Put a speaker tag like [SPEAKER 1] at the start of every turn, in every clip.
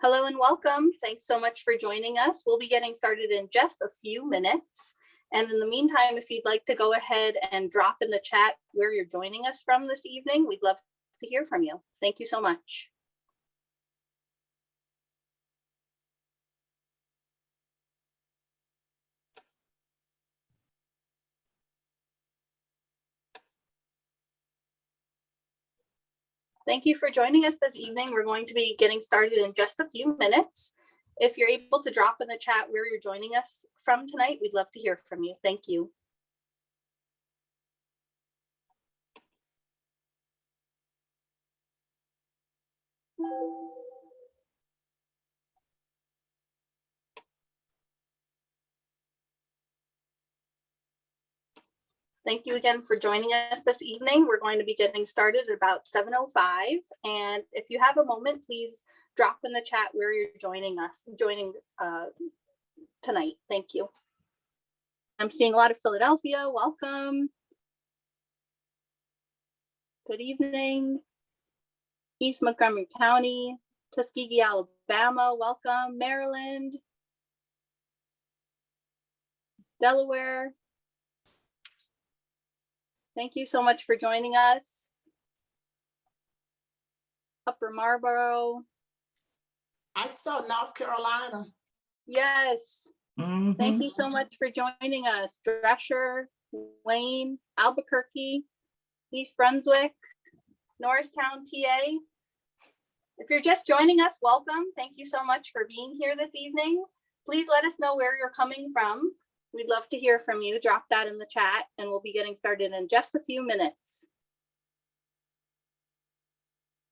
[SPEAKER 1] Hello and welcome. Thanks so much for joining us. We'll be getting started in just a few minutes. And in the meantime, if you'd like to go ahead and drop in the chat where you're joining us from this evening, we'd love to hear from you. Thank you so much. Thank you for joining us this evening. We're going to be getting started in just a few minutes. If you're able to drop in the chat where you're joining us from tonight, we'd love to hear from you. Thank you. Thank you again for joining us this evening. We're going to be getting started at about 7:05. And if you have a moment, please drop in the chat where you're joining tonight. Thank you. I'm seeing a lot of Philadelphia. Welcome. Good evening. East Montgomery County, Tuskegee, Alabama. Welcome. Maryland. Delaware. Thank you so much for joining us. Upper Marlboro.
[SPEAKER 2] I saw North Carolina.
[SPEAKER 1] Yes. Thank you so much for joining us. Dresher, Wayne, Albuquerque, East Brunswick, Norristown, PA. If you're just joining us, welcome. Thank you so much for being here this evening. Please let us know where you're coming from. We'd love to hear from you. Drop that in the chat and we'll be getting started in just a few minutes.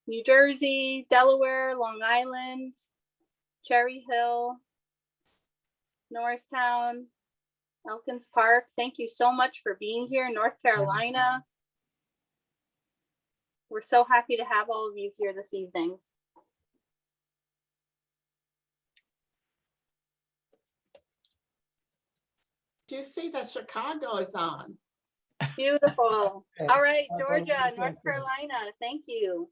[SPEAKER 1] New Jersey, Delaware, Long Island, Cherry Hill, Norristown, Elkins Park. Thank you so much for being here. North Carolina. We're so happy to have all of you here this evening.
[SPEAKER 2] Do you see that Chicago is on?
[SPEAKER 1] Beautiful. All right, Georgia, North Carolina. Thank you.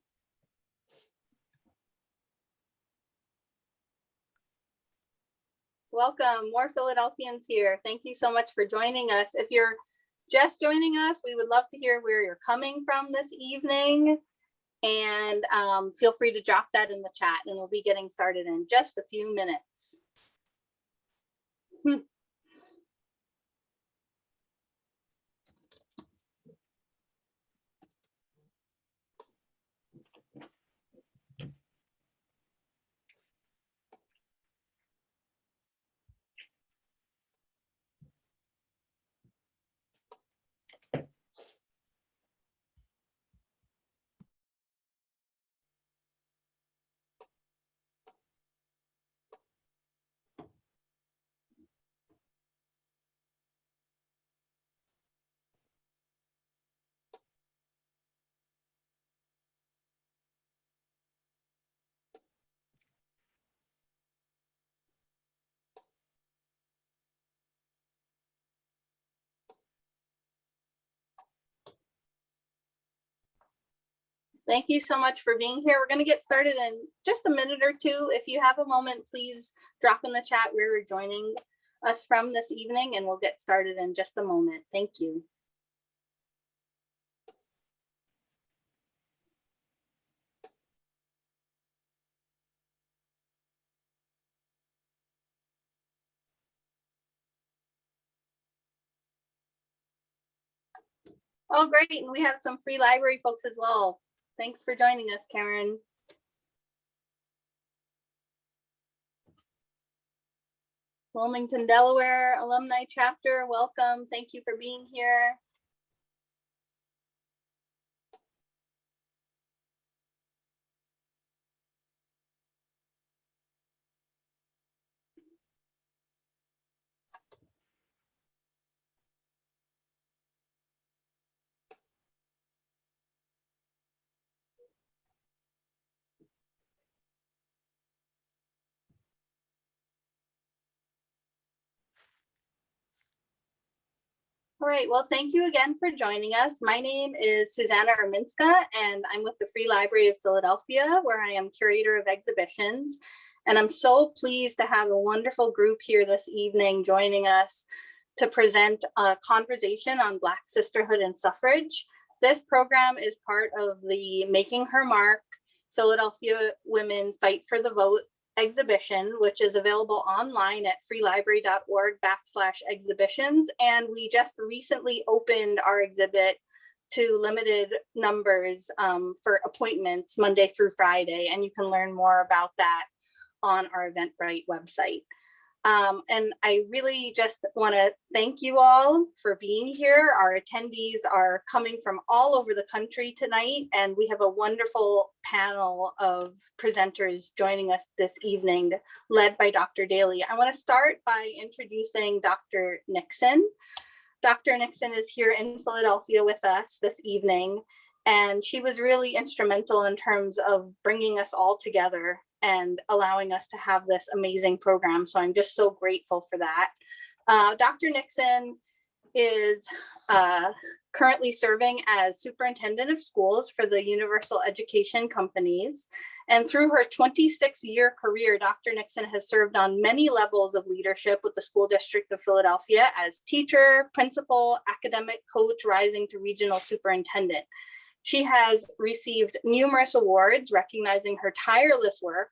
[SPEAKER 1] Welcome, more Philadelphians here. Thank you so much for joining us. If you're just joining us, we would love to hear where you're coming from this evening. And feel free to drop that in the chat and we'll be getting started in just a few minutes. Thank you so much for being here. We're going to get started in just a minute or two. If you have a moment, please drop in the chat where you're joining us from this evening and we'll get started in just a moment. Thank you. Oh, great. And we have some free library folks as well. Thanks for joining us, Karen. Wilmington, Delaware, Alumni Chapter, welcome. Thank you for being here. All right, well, thank you again for joining us. My name is Susanna Erminska, and I'm with the Free Library of Philadelphia, where I am curator of exhibitions. And I'm so pleased to have a wonderful group here this evening joining us to present a conversation on Black sisterhood and suffrage. This program is part of the Making Her Mark Philadelphia Women Fight for the Vote exhibition, which is available online at freelibrary.org/exhibitions. And we just recently opened our exhibit to limited numbers for appointments Monday through Friday. And you can learn more about that on our Eventbrite website. And I really just want to thank you all for being here. Our attendees are coming from all over the country tonight, and we have a wonderful panel of presenters joining us this evening, led by Dr. Daley. I want to start by introducing Dr. Nixon. Dr. Nixon is here in Philadelphia with us this evening, and she was really instrumental in terms of bringing us all together and allowing us to have this amazing program. So I'm just so grateful for that. Dr. Nixon is currently serving as superintendent of schools for the Universal Education Companies. And through her 26-year career, Dr. Nixon has served on many levels of leadership with the School District of Philadelphia as teacher, principal, academic coach, rising to regional superintendent. She has received numerous awards recognizing her tireless work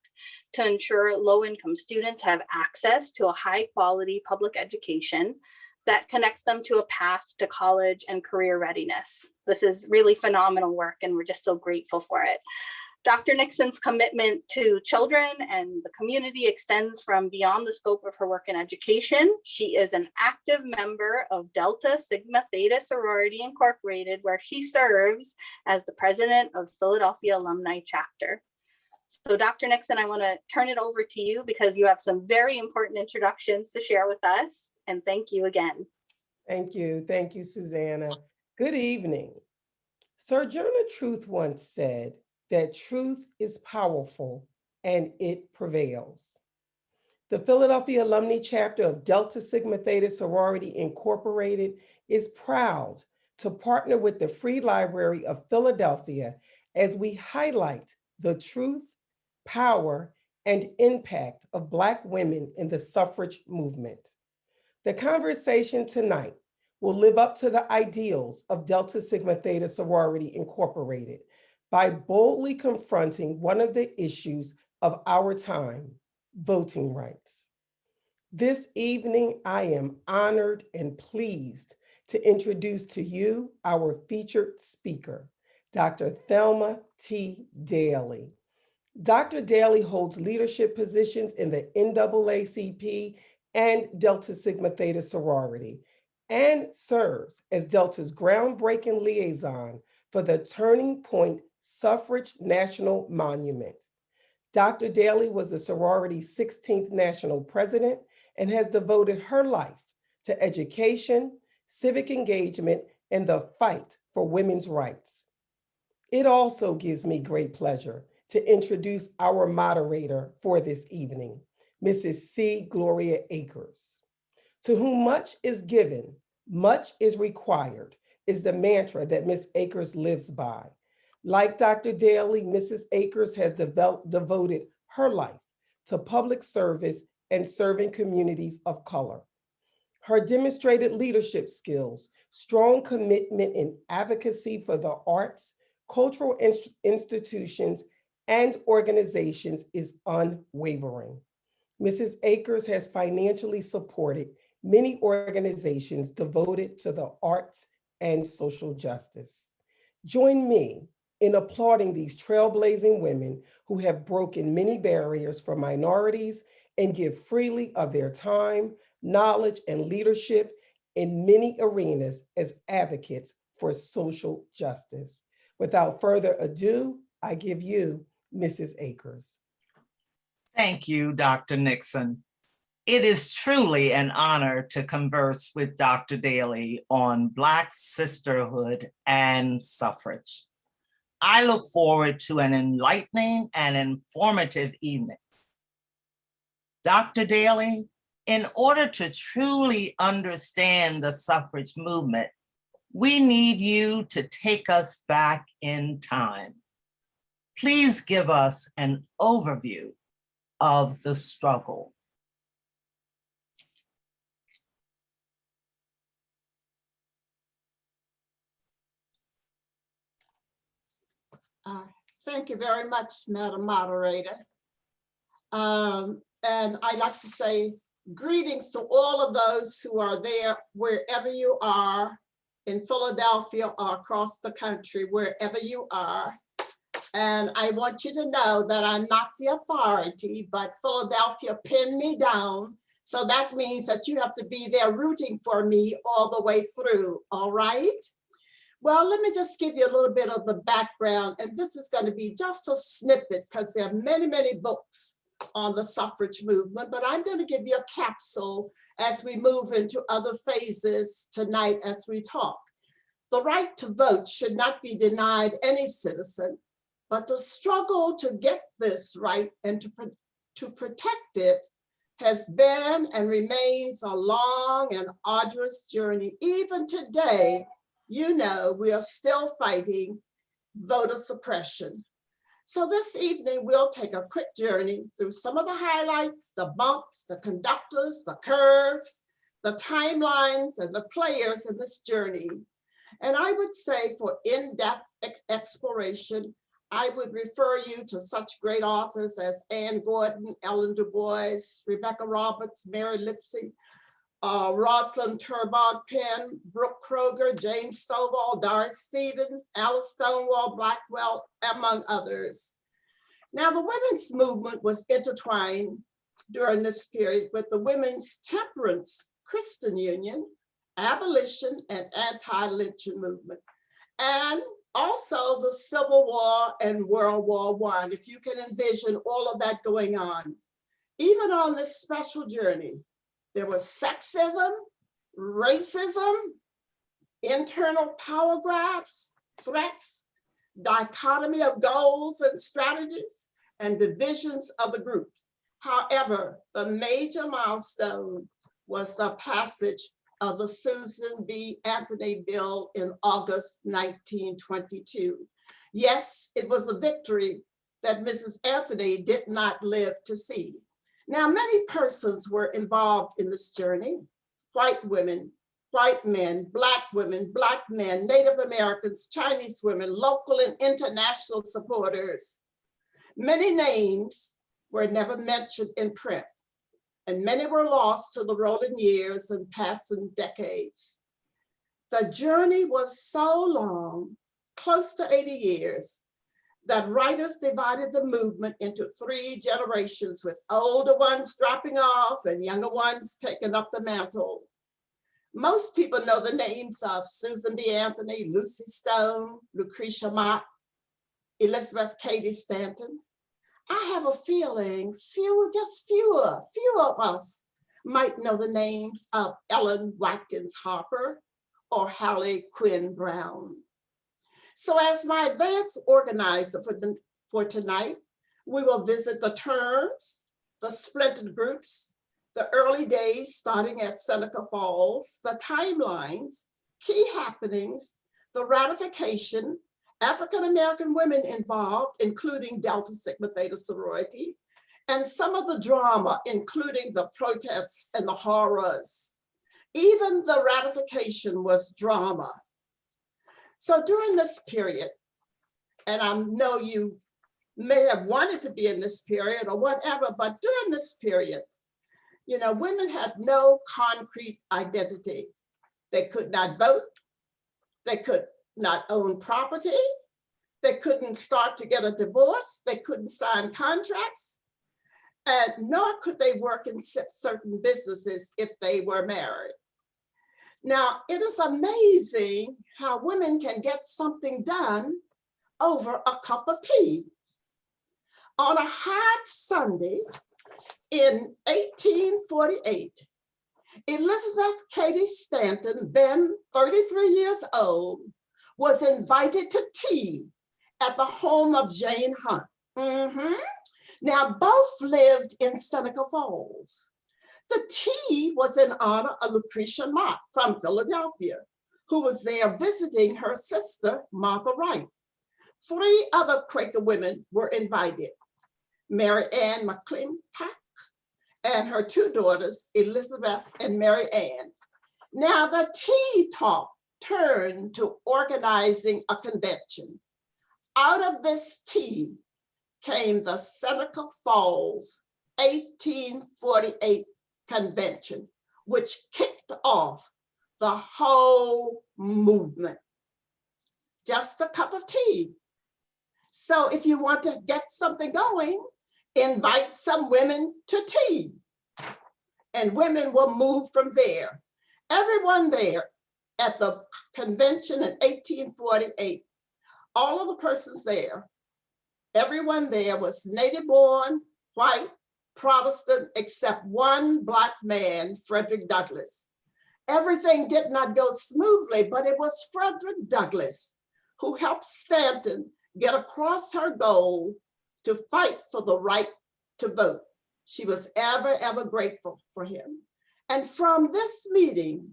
[SPEAKER 1] to ensure low-income students have access to a high-quality public education that connects them to a path to college and career readiness. This is really phenomenal work, and we're just so grateful for it. Dr. Nixon's commitment to children and the community extends from beyond the scope of her work in education. She is an active member of Delta Sigma Theta Sorority Incorporated, where she serves as the president of Philadelphia Alumnae Chapter. So Dr. Nixon, I want to turn it over to you because you have some very important introductions to share with us. And thank you again.
[SPEAKER 3] Thank you, Susanna. Good evening. Sojourner Truth once said that truth is powerful and it prevails. The Philadelphia Alumni Chapter of Delta Sigma Theta Sorority Incorporated is proud to partner with the Free Library of Philadelphia as we highlight the truth, power, and impact of Black women in the suffrage movement. The conversation tonight will live up to the ideals of Delta Sigma Theta Sorority Incorporated by boldly confronting one of the issues of our time, voting rights. This evening, I am honored and pleased to introduce to you our featured speaker, Dr. Thelma T. Daley. Dr. Daley holds leadership positions in the NAACP and Delta Sigma Theta Sorority, and serves as Delta's groundbreaking liaison for the Turning Point Suffrage National Monument. Dr. Daley was the sorority's 16th national president and has devoted her life to education, civic engagement, and the fight for women's rights. It also gives me great pleasure to introduce our moderator for this evening, Mrs. C. Gloria Akers. To whom much is given, much is required, is the mantra that Ms. Akers lives by. Like Dr. Daley, Mrs. Akers has devoted her life to public service and serving communities of color. Her demonstrated leadership skills, strong commitment and advocacy for the arts, cultural institutions, and organizations is unwavering. Mrs. Akers has financially supported many organizations devoted to the arts and social justice. Join me in applauding these trailblazing women who have broken many barriers for minorities and give freely of their time, knowledge, and leadership in many arenas as advocates for social justice. Without further ado, I give you Mrs. Akers.
[SPEAKER 4] Thank you, Dr. Nixon. It is truly an honor to converse with Dr. Daley on Black sisterhood and suffrage. I look forward to an enlightening and informative evening. Dr. Daley, in order to truly understand the suffrage movement, we need you to take us back in time. Please give us an overview of the struggle.
[SPEAKER 2] Thank you very much, Madam Moderator. And I'd like to say greetings to all of those who are there, wherever you are, in Philadelphia or across the country, wherever you are. And I want you to know that I'm not the authority, but Philadelphia pinned me down. So that means that you have to be there rooting for me all the way through, all right? Well, let me just give you a little bit of the background, and this is going to be just a snippet because there are many, many books on the suffrage movement, but I'm going to give you a capsule as we move into other phases tonight as we talk. The right to vote should not be denied any citizen, but the struggle to get this right and to protect it has been and remains a long and arduous journey. Even today, you know, we are still fighting voter suppression. So this evening, we'll take a quick journey through some of the highlights, the bumps, the conductors, the curves, the timelines, and the players in this journey. And I would say for in-depth exploration, I would refer you to such great authors as Anne Gordon, Ellen Du Bois, Rebecca Roberts, Mary Lipsey, Rosalind Turbog Penn, Brooke Kroger, James Stovall, Doris Stevens, Alice Stonewall Blackwell, among others. Now, the women's movement was intertwined during this period with the Women's Temperance Christian Union, abolition, and anti-lynching movement, and also the Civil War and World War I, if you can envision all of that going on. Even on this special journey, there was sexism, racism, internal power grabs, threats, dichotomy of goals and strategies, and divisions of the groups. However, the major milestone was the passage of the Susan B. Anthony Bill in August 1922. Yes, it was a victory that Mrs. Anthony did not live to see. Now, many persons were involved in this journey: white women, white men, Black women, Black men, Native Americans, Chinese women, local and international supporters. Many names were never mentioned in print, and many were lost to the rolling years and passing decades. The journey was so long, close to 80 years, that writers divided the movement into 3 generations, with older ones dropping off and younger ones taking up the mantle. Most people know the names of Susan B. Anthony, Lucy Stone, Lucretia Mott, Elizabeth Cady Stanton. I have a feeling fewer of us might know the names of Ellen Watkins Harper or Hallie Quinn Brown. So as my advanced organizer for tonight, we will visit the terms, the splintered groups, the early days starting at Seneca Falls, the timelines, key happenings, the ratification, African-American women involved, including Delta Sigma Theta sorority, and some of the drama, including the protests and the horrors. Even the ratification was drama. So during this period, and I know you may have wanted to be in this period or whatever, but during this period, you know, women had no concrete identity. They could not vote. They could not own property. They couldn't start to get a divorce. They couldn't sign contracts. And nor could they work in certain businesses if they were married. Now, it is amazing how women can get something done over a cup of tea. On a hot Sunday in 1848, Elizabeth Cady Stanton, then 33 years old, was invited to tea at the home of Jane Hunt. Now, both lived in Seneca Falls. The tea was in honor of Lucretia Mott from Philadelphia, who was there visiting her sister, Martha Wright. 3 other Quaker women were invited. Mary Ann McClintock, and her two daughters, Elizabeth and Mary Ann. Now the tea talk turned to organizing a convention. Out of this tea came the Seneca Falls 1848 convention, which kicked off the whole movement. Just a cup of tea. So if you want to get something going, invite some women to tea, and women will move from there. Everyone there at the convention in 1848, all of the persons there, everyone there was native born, white, Protestant, except one Black man, Frederick Douglass. Everything did not go smoothly, but it was Frederick Douglass who helped Stanton get across her goal to fight for the right to vote. She was ever grateful for him. And from this meeting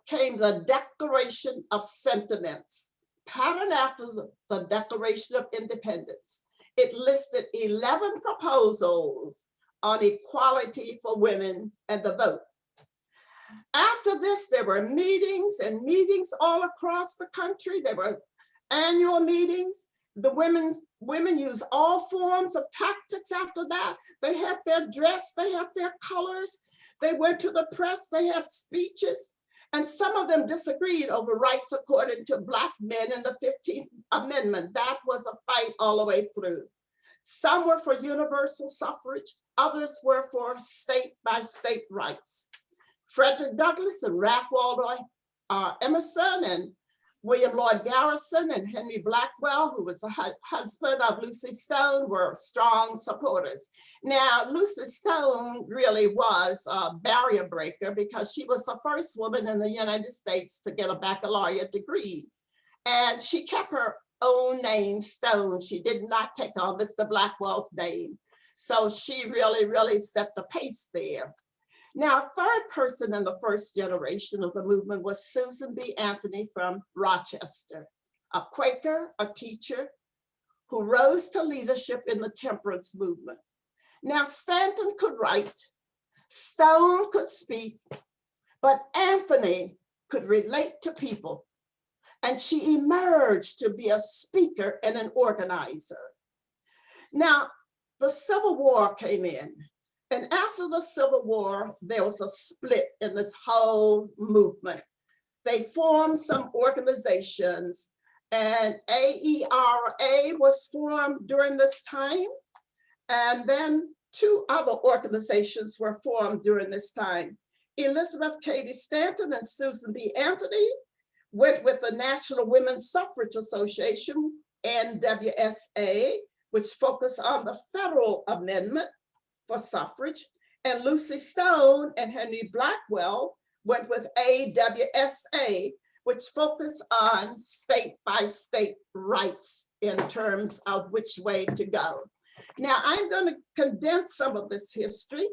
[SPEAKER 2] came the Declaration of Sentiments, patterned after the Declaration of Independence. It listed 11 proposals on equality for women and the vote. After this, there were meetings and meetings all across the country. There were annual meetings. The women used all forms of tactics after that. They had their dress, they had their colors. They went to the press, they had speeches. And some of them disagreed over rights according to Black men in the 15th Amendment. That was a fight all the way through. Some were for universal suffrage, others were for state by state rights. Frederick Douglass and Ralph Waldo Emerson and William Lloyd Garrison and Henry Blackwell, who was the husband of Lucy Stone, were strong supporters. Now, Lucy Stone really was a barrier breaker because she was the first woman in the United States to get a baccalaureate degree. And she kept her own name, Stone. She did not take on Mr. Blackwell's name. So she really set the pace there. Now, third person in the first generation of the movement was Susan B. Anthony from Rochester, a Quaker, a teacher, who rose to leadership in the temperance movement. Now, Stanton could write, Stone could speak, but Anthony could relate to people, and she emerged to be a speaker and an organizer. Now, the Civil War came in. And after the Civil War, there was a split in this whole movement. They formed some organizations, and AERA was formed during this time. And then two other organizations were formed during this time. Elizabeth Cady Stanton and Susan B. Anthony went with the National Women's Suffrage Association, NWSA, which focused on the federal amendment for suffrage, and Lucy Stone and Henry Blackwell went with AWSA, which focused on state by state rights in terms of which way to go. Now, I'm going to condense some of this history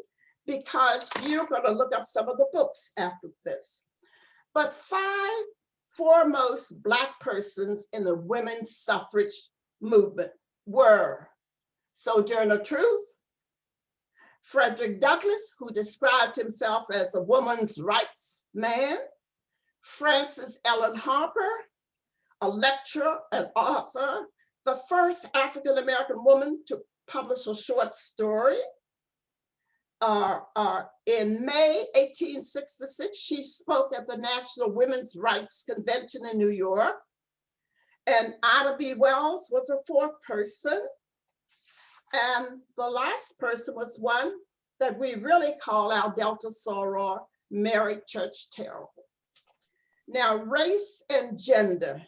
[SPEAKER 2] because you're going to look up some of the books after this. But 5 foremost Black persons in the women's suffrage movement were Sojourner Truth, Frederick Douglass, who described himself as a woman's rights man, Frances Ellen Harper, a lecturer and author, the first African-American woman to publish a short story. In May 1866, she spoke at the National Women's Rights Convention in New York. And Ida B. Wells was a 4th person. And the last person was one that we really call our Delta Soror, Mary Church Terrell. Now, race and gender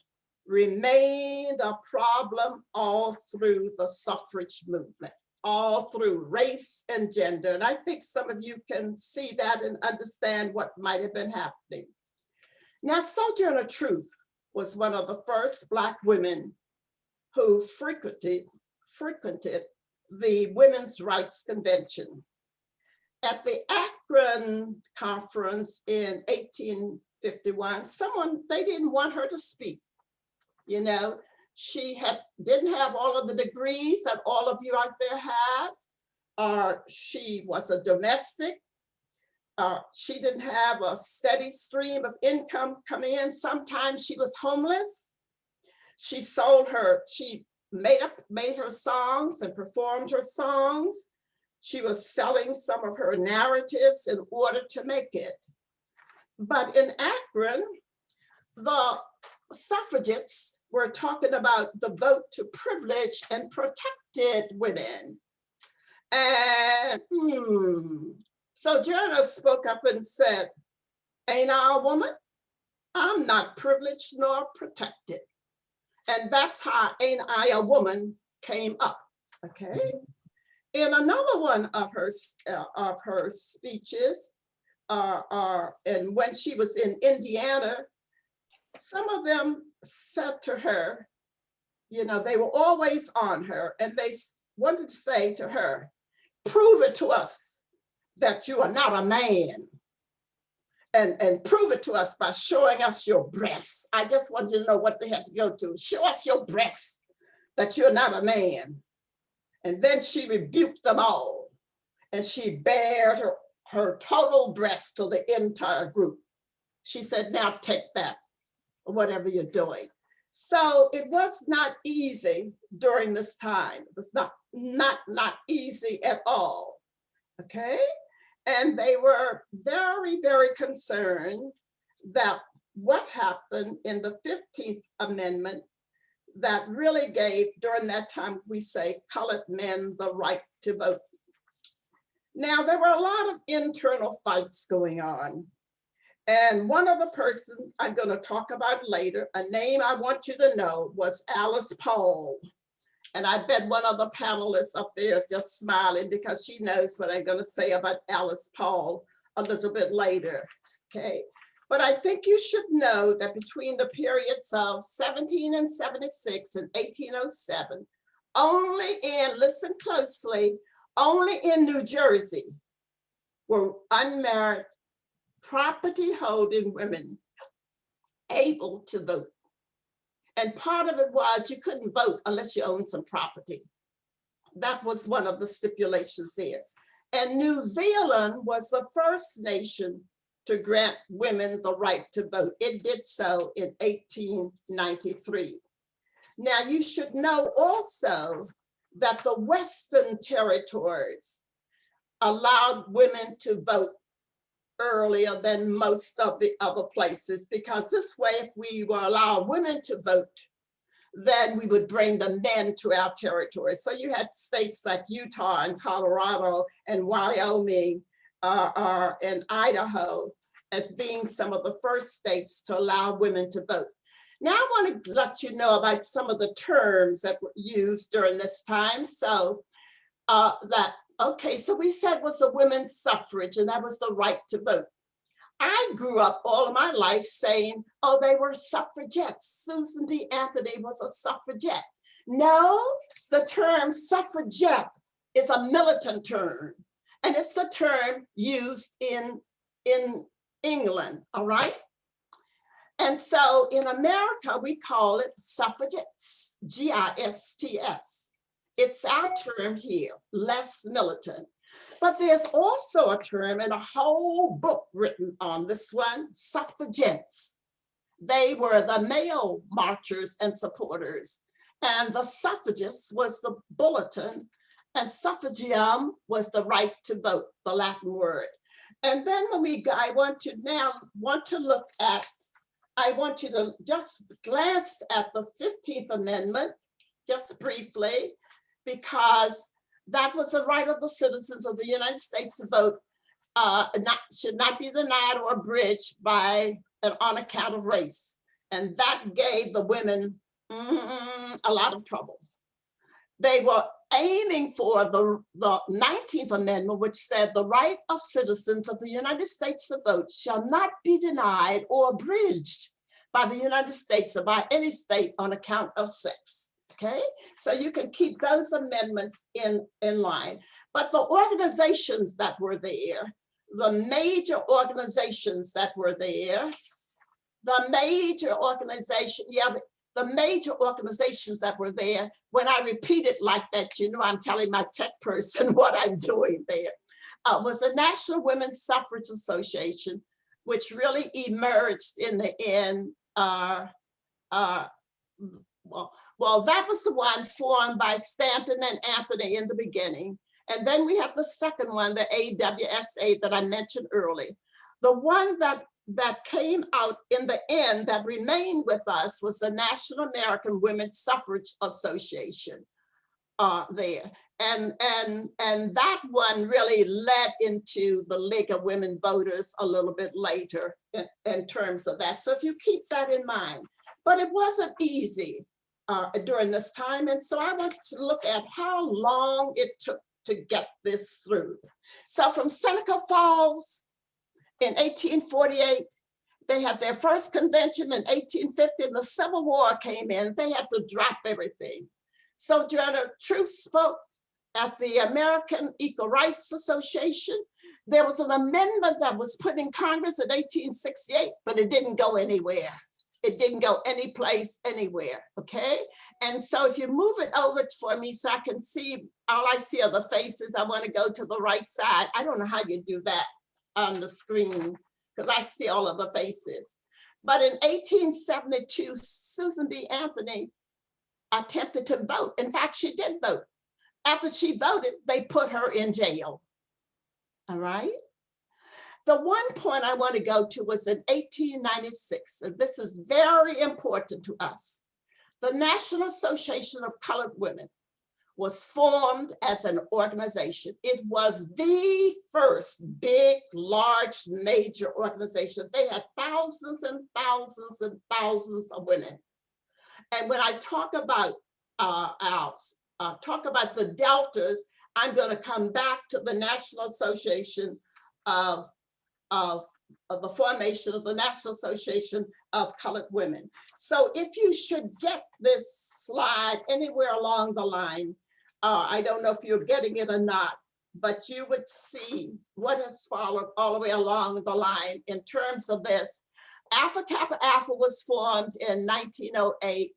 [SPEAKER 2] remained a problem all through the suffrage movement, all through race and gender. And I think some of you can see that and understand what might have been happening. Now, Sojourner Truth was one of the first Black women who frequented the Women's Rights Convention. At the Akron Conference in 1851, they didn't want her to speak. You know, she didn't have all of the degrees that all of you out there have. she was a domestic. She didn't have a steady stream of income coming in. Sometimes she was homeless. She made her songs and performed her songs. She was selling some of her narratives in order to make it. But in Akron, the suffragettes were talking about the vote to privilege and protected women. And Sojourner spoke up and said, ain't I a woman? I'm not privileged nor protected. And that's how Ain't I a Woman came up, okay? In another one of her speeches, and when she was in Indiana, some of them said to her, you know, they were always on her, and they wanted to say to her, prove it to us that you are not a man. And prove it to us by showing us your breasts. I just want you to know what they had to go to. Show us your breasts, that you're not a man. And then she rebuked them all. And she bared her total breast to the entire group. She said, now take that, or whatever you're doing. So it was not easy during this time. It was not easy at all, okay? And they were very, very concerned that what happened in the 15th Amendment that really gave, during that time, we say, colored men the right to vote. Now, there were a lot of internal fights going on. And one of the persons I'm going to talk about later, a name I want you to know, was Alice Paul. And I bet one of the panelists up there is just smiling because she knows what I'm going to say about Alice Paul a little bit later, okay? But I think you should know that between the periods of 1776 and 1807, only in, listen closely, only in New Jersey were unmarried property holding women able to vote. And part of it was you couldn't vote unless you owned some property. That was one of the stipulations there. And New Zealand was the first nation to grant women the right to vote. It did so in 1893. Now you should know also that the Western territories allowed women to vote earlier than most of the other places, because this way, if we were allowed women to vote, then we would bring the men to our territory. So you had states like Utah and Colorado and Wyoming and Idaho as being some of the first states to allow women to vote. Now I want to let you know about some of the terms that were used during this time. So so we said was a women's suffrage, and that was the right to vote. I grew up all of my life saying, oh, they were suffragettes. Susan B. Anthony was a suffragette. No, the term suffragette is a militant term, and it's a term used in England, all right? And so in America, we call it suffragettes, G-I-S-T-S. It's our term here, less militant. But there's also a term and a whole book written on this one, suffragettes. They were the male marchers and supporters. And the suffragists was the bulletin, and suffragium was the right to vote, the Latin word. And then when I want you to just glance at the 15th Amendment, just briefly, because that was the right of the citizens of the United States to vote, should not be denied or abridged on account of race. And that gave the women a lot of troubles. They were aiming for the 19th Amendment, which said the right of citizens of the United States to vote shall not be denied or abridged by the United States or by any state on account of sex. Okay, so you can keep those amendments in line. But the organizations that were there, the major organizations that were there, the major organizations that were there. When I repeat it like that, you know, I'm telling my tech person what I'm doing there. Was the National Women's Suffrage Association, which really emerged in the end. Well, that was the one formed by Stanton and Anthony in the beginning. And then we have the second one, the AWSA that I mentioned earlier. The one that came out in the end that remained with us was the National American Women's Suffrage Association there. And that one really led into the League of Women Voters a little bit later in terms of that. So if you keep that in mind, but it wasn't easy during this time. And so I want to look at how long it took to get this through. So from Seneca Falls in 1848, they had their first convention in 1850, and the Civil War came in. They had to drop everything. Sojourner Truth spoke at the American Equal Rights Association. There was an amendment that was put in Congress in 1868, but it didn't go anywhere. It didn't go any place, anywhere, okay? And so if you move it over for me so I can see, all I see are the faces. I want to go to the right side. I don't know how you do that on the screen because I see all of the faces. But in 1872, Susan B. Anthony attempted to vote. In fact, she did vote. After she voted, they put her in jail, all right? The one point I want to go to was in 1896, and this is very important to us. The National Association of Colored Women was formed as an organization. It was the first big, large, major organization. They had thousands and thousands and thousands of women. And when I talk about the deltas, I'm going to come back to the National Association of the formation of the National Association of Colored Women. So if you should get this slide anywhere along the line, I don't know if you're getting it or not, but you would see what has followed all the way along the line in terms of this. Alpha Kappa Alpha was formed in 1908.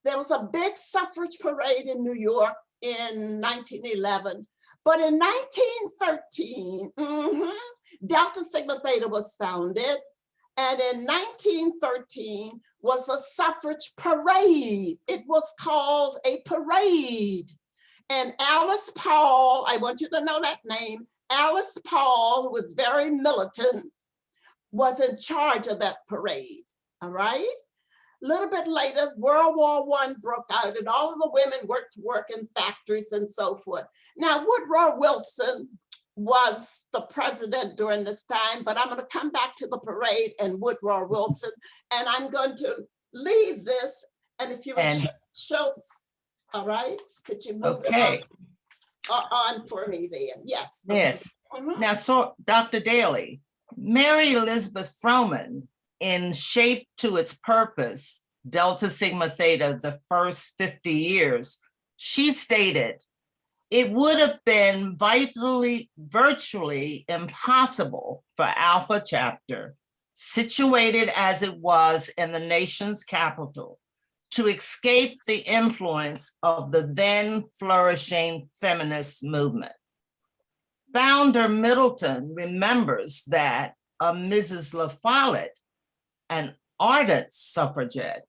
[SPEAKER 2] There was a big suffrage parade in New York in 1911. But in 1913, Delta Sigma Theta was founded. And in 1913 was a suffrage parade. It was called a parade. And Alice Paul, I want you to know that name, Alice Paul, who was very militant, was in charge of that parade, all right? A little bit later, World War I broke out and all of the women went to work in factories and so forth. Now, Woodrow Wilson was the president during this time, but I'm going to come back to the parade and Woodrow Wilson, and I'm going to leave this, and if you would show, all right, could you move it on for me there? Yes.
[SPEAKER 4] Yes. Now, so Dr. Daley, Mary Elizabeth Froman, in Shape to Its Purpose, Delta Sigma Theta, the first 50 years, she stated, it would have been virtually impossible for Alpha Chapter, situated as it was in the nation's capital, to escape the influence of the then flourishing feminist movement. Founder Middleton remembers that a Mrs. La Follette, an ardent suffragette,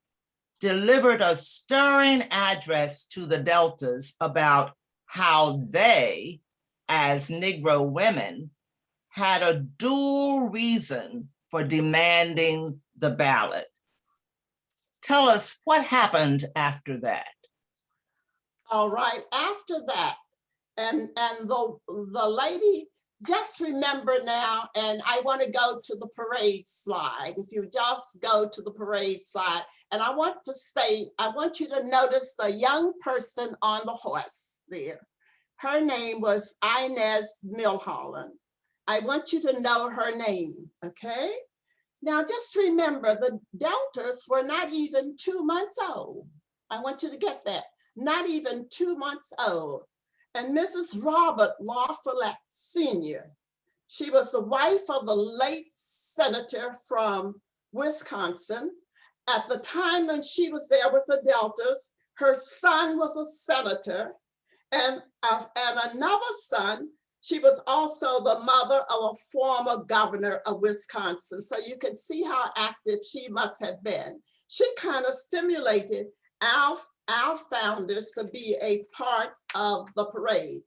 [SPEAKER 4] delivered a stirring address to the Deltas about how they, as Negro women, had a dual reason for demanding the ballot. Tell us what happened after that.
[SPEAKER 2] All right, after that, and the lady, just remember now, and I want to go to the parade slide. If you just go to the parade slide, and I want you to notice the young person on the horse there. Her name was Inez Milholland. I want you to know her name, okay? Now just remember, the Deltas were not even 2 months old. I want you to get that, not even 2 months old. And Mrs. Robert La Follette Sr., she was the wife of the late senator from Wisconsin, At the time when she was there with the Deltas, her son was a senator, and another son. She was also the mother of a former governor of Wisconsin. So you can see how active she must have been. She kind of stimulated our founders to be a part of the parade.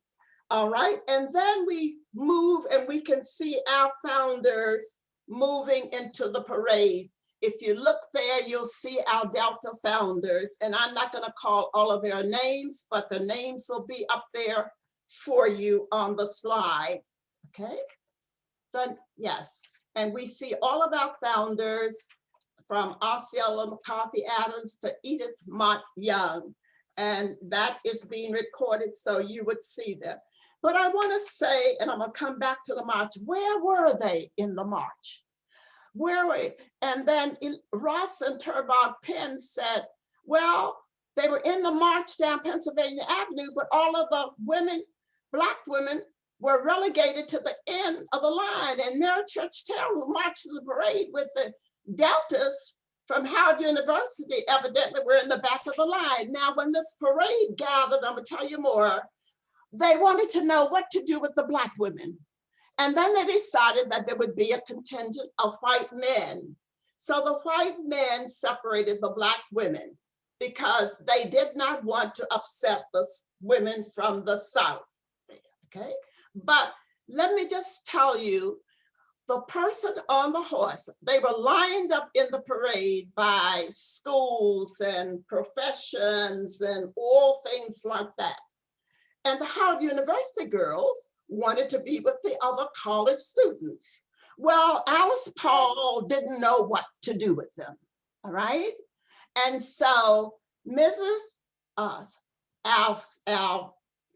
[SPEAKER 2] All right, and then we move and we can see our founders moving into the parade. If you look there, you'll see our Delta founders, and I'm not going to call all of their names, but the names will be up there for you on the slide. Okay, then yes, and we see all of our founders from Osceola McCarthy Adams to Edith Mott Young, and that is being recorded so you would see them. But I want to say, and I'm going to come back to the march, where were they in the march? Where were they? And then Ross and Turbog Penn said, well, they were in the march down Pennsylvania Avenue, but all of the women, Black women, were relegated to the end of the line. And Mary Church Terrell, who marched in the parade with the Deltas from Howard University, evidently were in the back of the line. Now, when this parade gathered, I'm going to tell you more, they wanted to know what to do with the Black women. And then they decided that there would be a contingent of white men. So the white men separated the Black women because they did not want to upset the women from the South. Okay, but let me just tell you, the person on the horse, they were lined up in the parade by schools and professions and all things like that. And the Howard University girls wanted to be with the other college students. Well, Alice Paul didn't know what to do with them, all right? And so Mrs.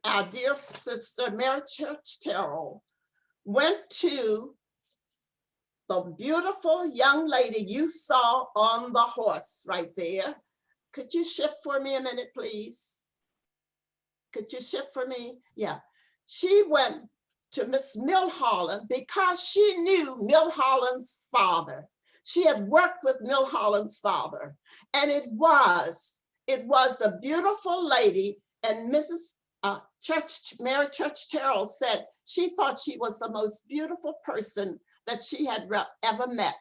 [SPEAKER 2] Our dear sister, Mary Church Terrell, went to the beautiful young lady you saw on the horse right there. Could you shift for me a minute, please? Could you shift for me? Yeah. She went to Miss Milholland because she knew Milholland's father. She had worked with Milholland's father. And it was the beautiful lady, and Mrs. Mary Church Terrell said she thought she was the most beautiful person that she had ever met,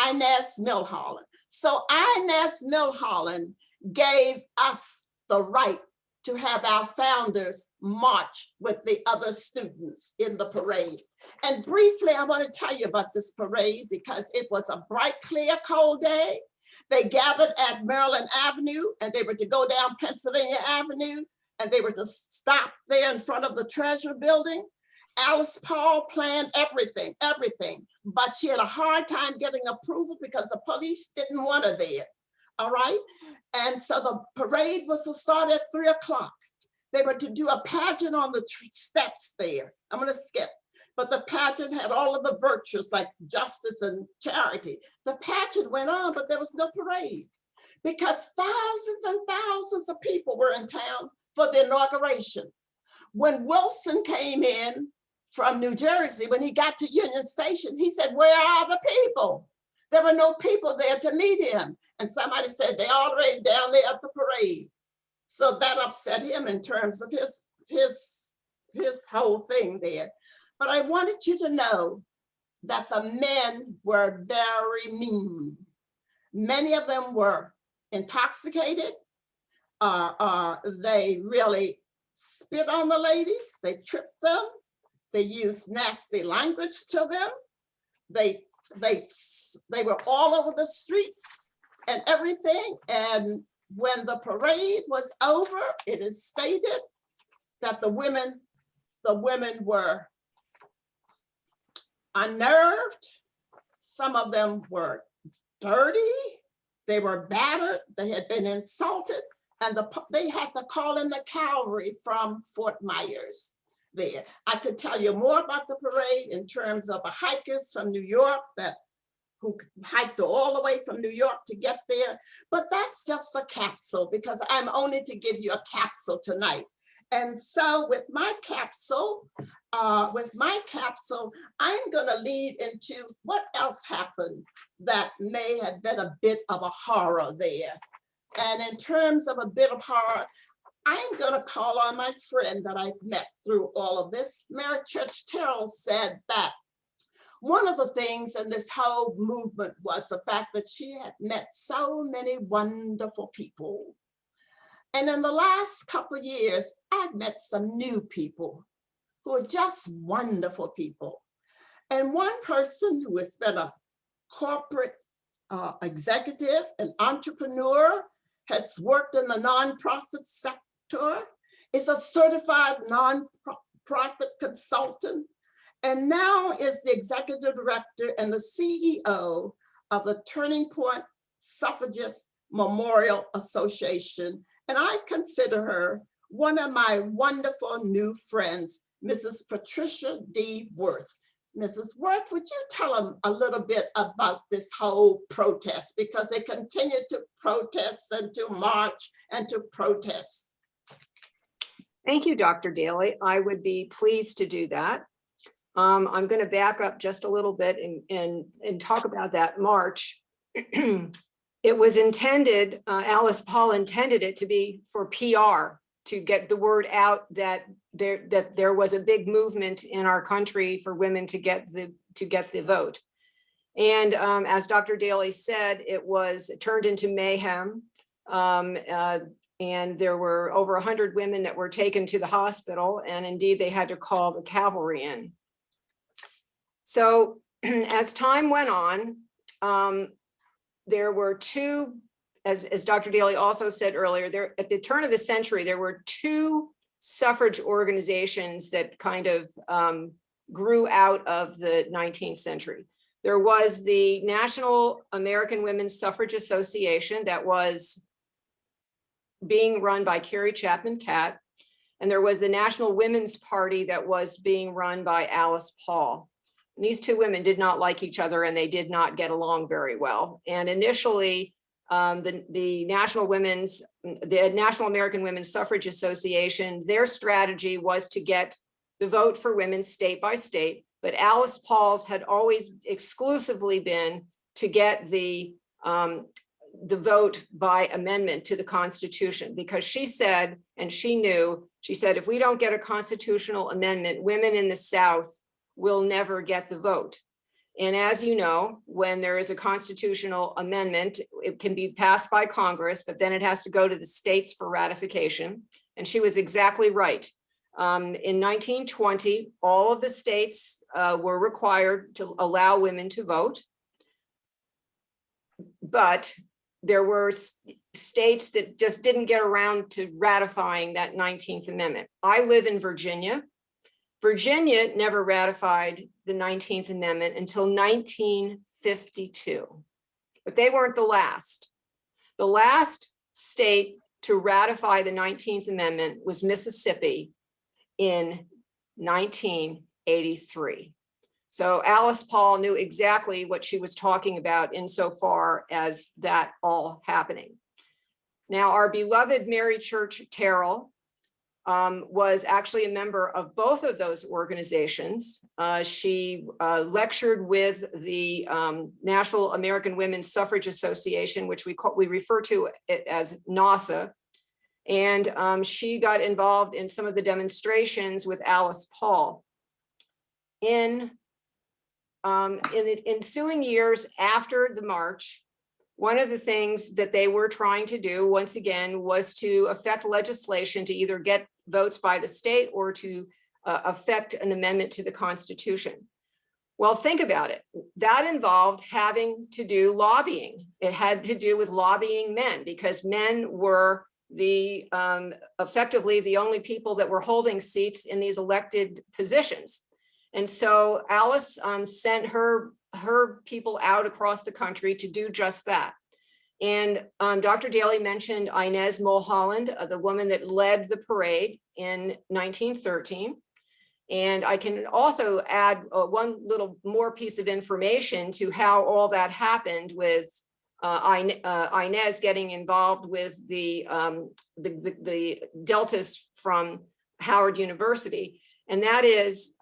[SPEAKER 2] Inez Milholland. So Inez Milholland gave us the right to have our founders march with the other students in the parade. And briefly, I want to tell you about this parade because it was a bright, clear, cold day. They gathered at Maryland Avenue and they were to go down Pennsylvania Avenue and they were to stop there in front of the Treasury Building. Alice Paul planned everything, but she had a hard time getting approval because the police didn't want her there. All right. And so the parade was to start at 3 o'clock. They were to do a pageant on the steps there. I'm going to skip. But the pageant had all of the virtues like justice and charity. The pageant went on, but there was no parade because thousands and thousands of people were in town for the inauguration. When Wilson came in from New Jersey, when he got to Union Station, he said, "Where are the people?" There were no people there to meet him. And somebody said, "They're already down there at the parade." So that upset him in terms of his whole thing there. But I wanted you to know that the men were very mean. Many of them were intoxicated. They really spit on the ladies. They tripped them. They used nasty language to them. They were all over the streets and everything. And when the parade was over, it is stated that the women were unnerved. Some of them were dirty. They were battered. They had been insulted. And they had to call in the cavalry from Fort Myers there. I could tell you more about the parade in terms of the hikers from New York who hiked all the way from New York to get there. But that's just a capsule because I'm only to give you a capsule tonight. And so with my capsule, I'm going to lead into what else happened that may have been a bit of a horror there. And in terms of a bit of horror, I'm going to call on my friend that I've met through all of this. Mary Church Terrell said that one of the things in this whole movement was the fact that she had met so many wonderful people. And in the last couple of years, I've met some new people who are just wonderful people. And one person who has been a corporate executive, an entrepreneur, has worked in the nonprofit sector, is a certified nonprofit consultant, and now is the executive director and the CEO of the Turning Point Suffragist Memorial Association. And I consider her one of my wonderful new friends, Mrs. Patricia D. Worth. Mrs. Worth, would you tell them a little bit about this whole protest? Because they continue to protest and to march and to protest.
[SPEAKER 5] Thank you, Dr. Daley. I would be pleased to do that. I'm going to back up just a little bit and talk about that march. It was intended, Alice Paul intended it to be for PR, to get the word out that there was a big movement in our country for women to get the vote. And as Dr. Daley said, it turned into mayhem. And there were over 100 women that were taken to the hospital, and indeed they had to call the cavalry in. So as time went on, there were two, as Dr. Daley also said earlier, at the turn of the century, there were two suffrage organizations that kind of grew out of the 19th century. There was the National American Women's Suffrage Association that was being run by Carrie Chapman Catt, and there was the National Women's Party that was being run by Alice Paul. And these two women did not like each other, and they did not get along very well. And initially, the National American Women's Suffrage Association, their strategy was to get the vote for women state by state, but Alice Paul's had always exclusively been to get the vote by amendment to the Constitution, because she said, and she said, if we don't get a constitutional amendment, women in the South will never get the vote. And as you know, when there is a constitutional amendment, it can be passed by Congress, but then it has to go to the states for ratification. And she was exactly right. In 1920, all of the states were required to allow women to vote. But there were states that just didn't get around to ratifying that 19th Amendment. I live in Virginia. Virginia never ratified the 19th Amendment until 1952, but they weren't the last. The last state to ratify the 19th Amendment was Mississippi in 1983. So Alice Paul knew exactly what she was talking about insofar as that all happening. Now, our beloved Mary Church Terrell was actually a member of both of those organizations. She lectured with the National American Women's Suffrage Association, which we refer to it as NASA. And she got involved in some of the demonstrations with Alice Paul. In the ensuing years after the march, one of the things that they were trying to do, once again, was to affect legislation to either get votes by the state or to affect an amendment to the Constitution. Well, think about it. That involved having to do lobbying. It had to do with lobbying men, because men were effectively the only people that were holding seats in these elected positions. And so Alice sent her people out across the country to do just that. And Dr. Daley mentioned Inez Mulholland, the woman that led the parade in 1913. And I can also add one little more piece of information to how all that happened, with Inez getting involved with the deltas from Howard University. And that is,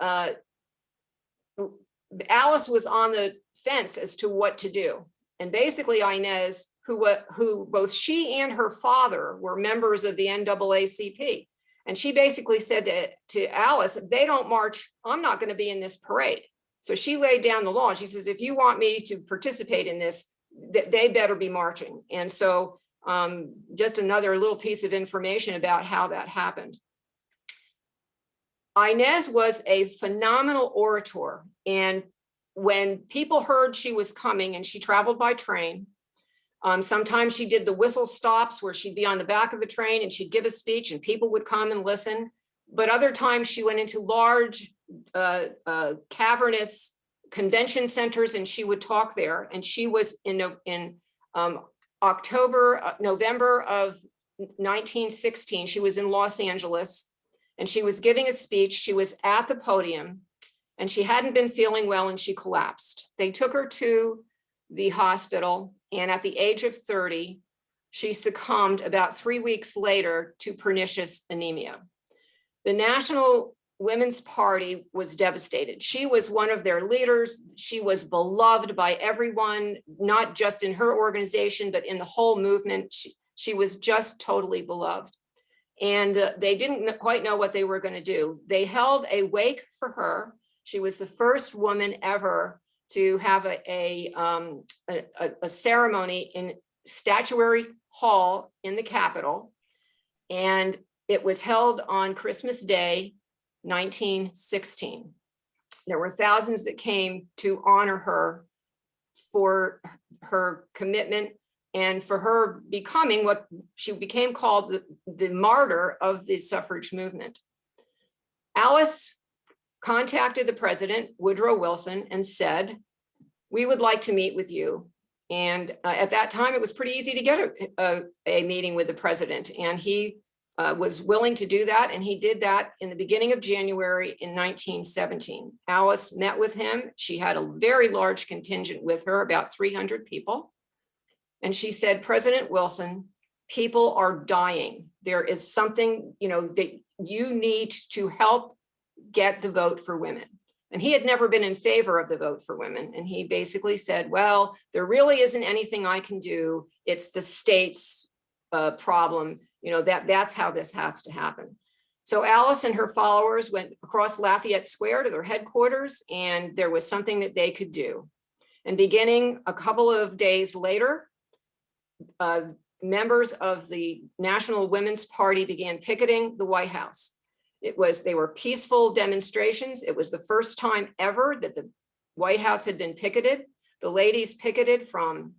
[SPEAKER 5] Alice was on the fence as to what to do. And basically Inez, who both she and her father were members of the NAACP. And she basically said to Alice, if they don't march, I'm not going to be in this parade. So she laid down the law and she says, if you want me to participate in this, they better be marching. And so just another little piece of information about how that happened. Inez was a phenomenal orator. And when people heard she was coming, and she traveled by train, sometimes she did the whistle stops where she'd be on the back of the train and she'd give a speech and people would come and listen. But other times she went into large cavernous convention centers and she would talk there. And she was in November of 1916, she was in Los Angeles and she was giving a speech. She was at the podium and she hadn't been feeling well and she collapsed. They took her to the hospital, and at the age of 30, she succumbed about 3 weeks later to pernicious anemia. The National Women's Party was devastated. She was one of their leaders. She was beloved by everyone, not just in her organization, but in the whole movement. She was just totally beloved. And they didn't quite know what they were going to do. They held a wake for her. She was the first woman ever to have a ceremony in Statuary Hall in the Capitol. And it was held on Christmas Day, 1916. There were thousands that came to honor her for her commitment and for her becoming what she became called the martyr of the suffrage movement. Alice contacted the president, Woodrow Wilson, and said, we would like to meet with you. And at that time, it was pretty easy to get a meeting with the president. And he was willing to do that. And he did that in the beginning of January in 1917. Alice met with him. She had a very large contingent with her, about 300 people. And she said, President Wilson, people are dying. There is something, that you need to help get the vote for women. And he had never been in favor of the vote for women. And he basically said, well, there really isn't anything I can do. It's the state's problem. That's how this has to happen. So Alice and her followers went across Lafayette Square to their headquarters, and there was something that they could do. And beginning a couple of days later, members of the National Women's Party began picketing the White House. They were peaceful demonstrations. It was the first time ever that the White House had been picketed. The ladies picketed from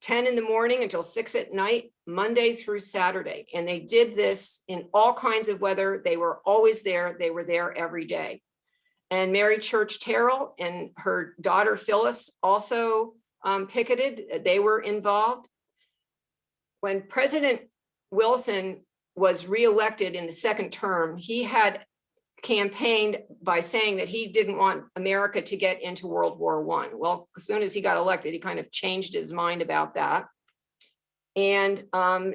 [SPEAKER 5] 10 in the morning until 6 at night, Monday through Saturday. And they did this in all kinds of weather. They were always there. They were there every day. And Mary Church Terrell and her daughter Phyllis also picketed. They were involved. When President Wilson was reelected in the second term, he had campaigned by saying that he didn't want America to get into World War I. Well, as soon as he got elected, he kind of changed his mind about that. And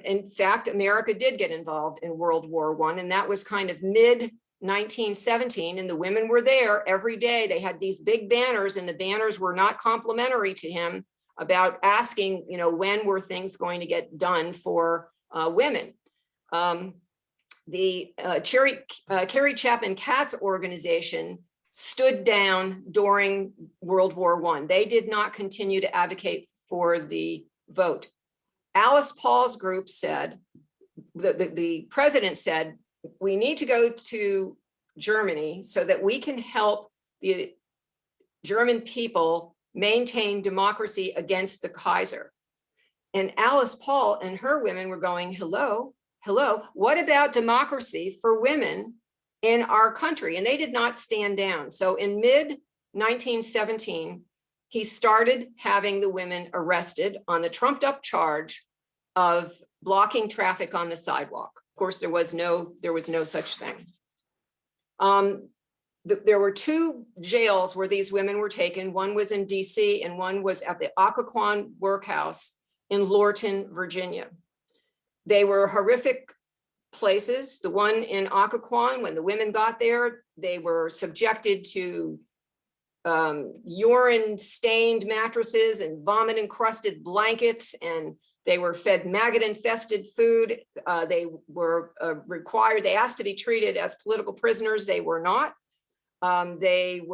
[SPEAKER 5] in fact, America did get involved in World War I, and that was kind of mid-1917, and the women were there every day. They had these big banners, and the banners were not complimentary to him about asking, when were things going to get done for women. The Carrie Chapman Katz organization stood down during World War I. They did not continue to advocate for the vote. Alice Paul's group said, the president said, we need to go to Germany so that we can help the German people maintain democracy against the Kaiser. And Alice Paul and her women were going, hello, what about democracy for women in our country? And they did not stand down. So in mid-1917, he started having the women arrested on the trumped up charge of blocking traffic on the sidewalk. Of course, there was no such thing. There were two jails where these women were taken. One was in DC and one was at the Occoquan Workhouse in Lorton, Virginia. They were horrific places. The one in Occoquan, when the women got there, they were subjected to urine stained mattresses and vomit encrusted blankets, and they were fed maggot infested food. They were required, they asked to be treated as political prisoners. They were not. It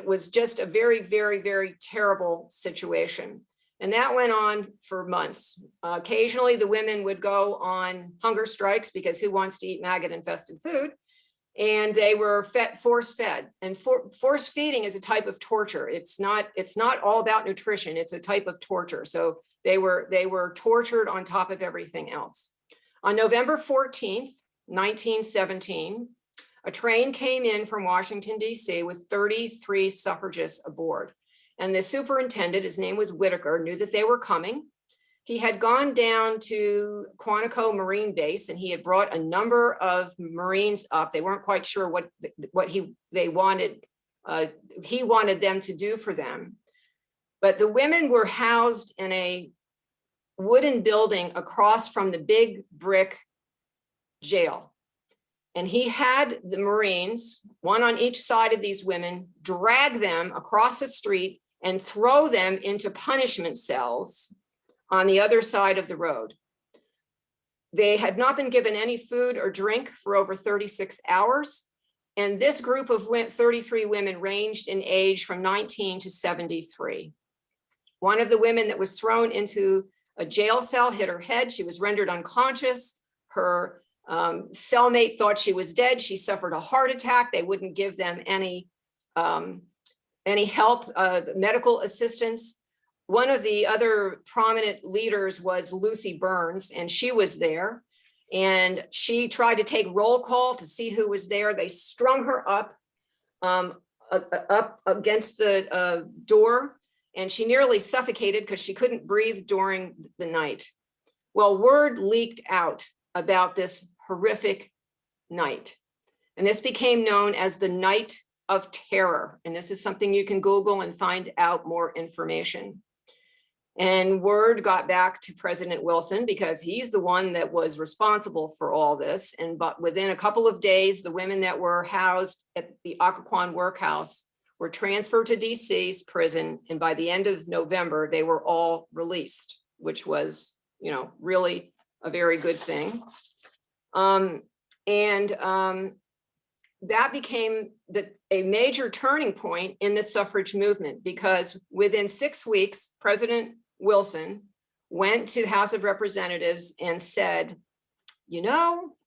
[SPEAKER 5] was just a very, very, very terrible situation. And that went on for months. Occasionally the women would go on hunger strikes because who wants to eat maggot infested food? And they were force fed, and force feeding is a type of torture. It's not all about nutrition. It's a type of torture. So they were tortured on top of everything else. On November 14th, 1917, a train came in from Washington, D.C. with 33 suffragists aboard. And the superintendent, his name was Whitaker, knew that they were coming. He had gone down to Quantico Marine Base and he had brought a number of Marines up. They weren't quite sure what he wanted them to do for them. But the women were housed in a wooden building across from the big brick jail. And he had the Marines, one on each side of these women, drag them across the street and throw them into punishment cells on the other side of the road. They had not been given any food or drink for over 36 hours. And this group of 33 women ranged in age from 19 to 73. One of the women that was thrown into a jail cell hit her head. She was rendered unconscious. Her cellmate thought she was dead. She suffered a heart attack. They wouldn't give them any help, medical assistance. One of the other prominent leaders was Lucy Burns, and she was there. And she tried to take roll call to see who was there. They strung her up against the door, and she nearly suffocated because she couldn't breathe during the night. Well, word leaked out about this horrific night. And this became known as the Night of Terror. And this is something you can Google and find out more information. And word got back to President Wilson because he's the one that was responsible for all this. But within a couple of days, the women that were housed at the Occoquan workhouse were transferred to DC's prison. And by the end of November, they were all released, which was, really a very good thing. That became a major turning point in the suffrage movement, because within 6 weeks, President Wilson went to the House of Representatives and said,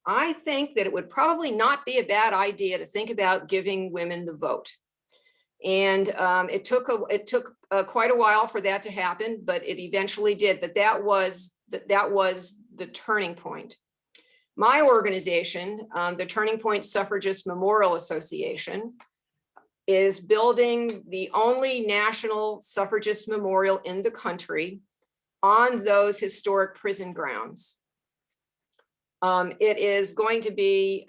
[SPEAKER 5] I think that it would probably not be a bad idea to think about giving women the vote. And it took quite a while for that to happen, but it eventually did. But that was the turning point. My organization, the Turning Point Suffragist Memorial Association, is building the only national suffragist memorial in the country on those historic prison grounds. It is going to be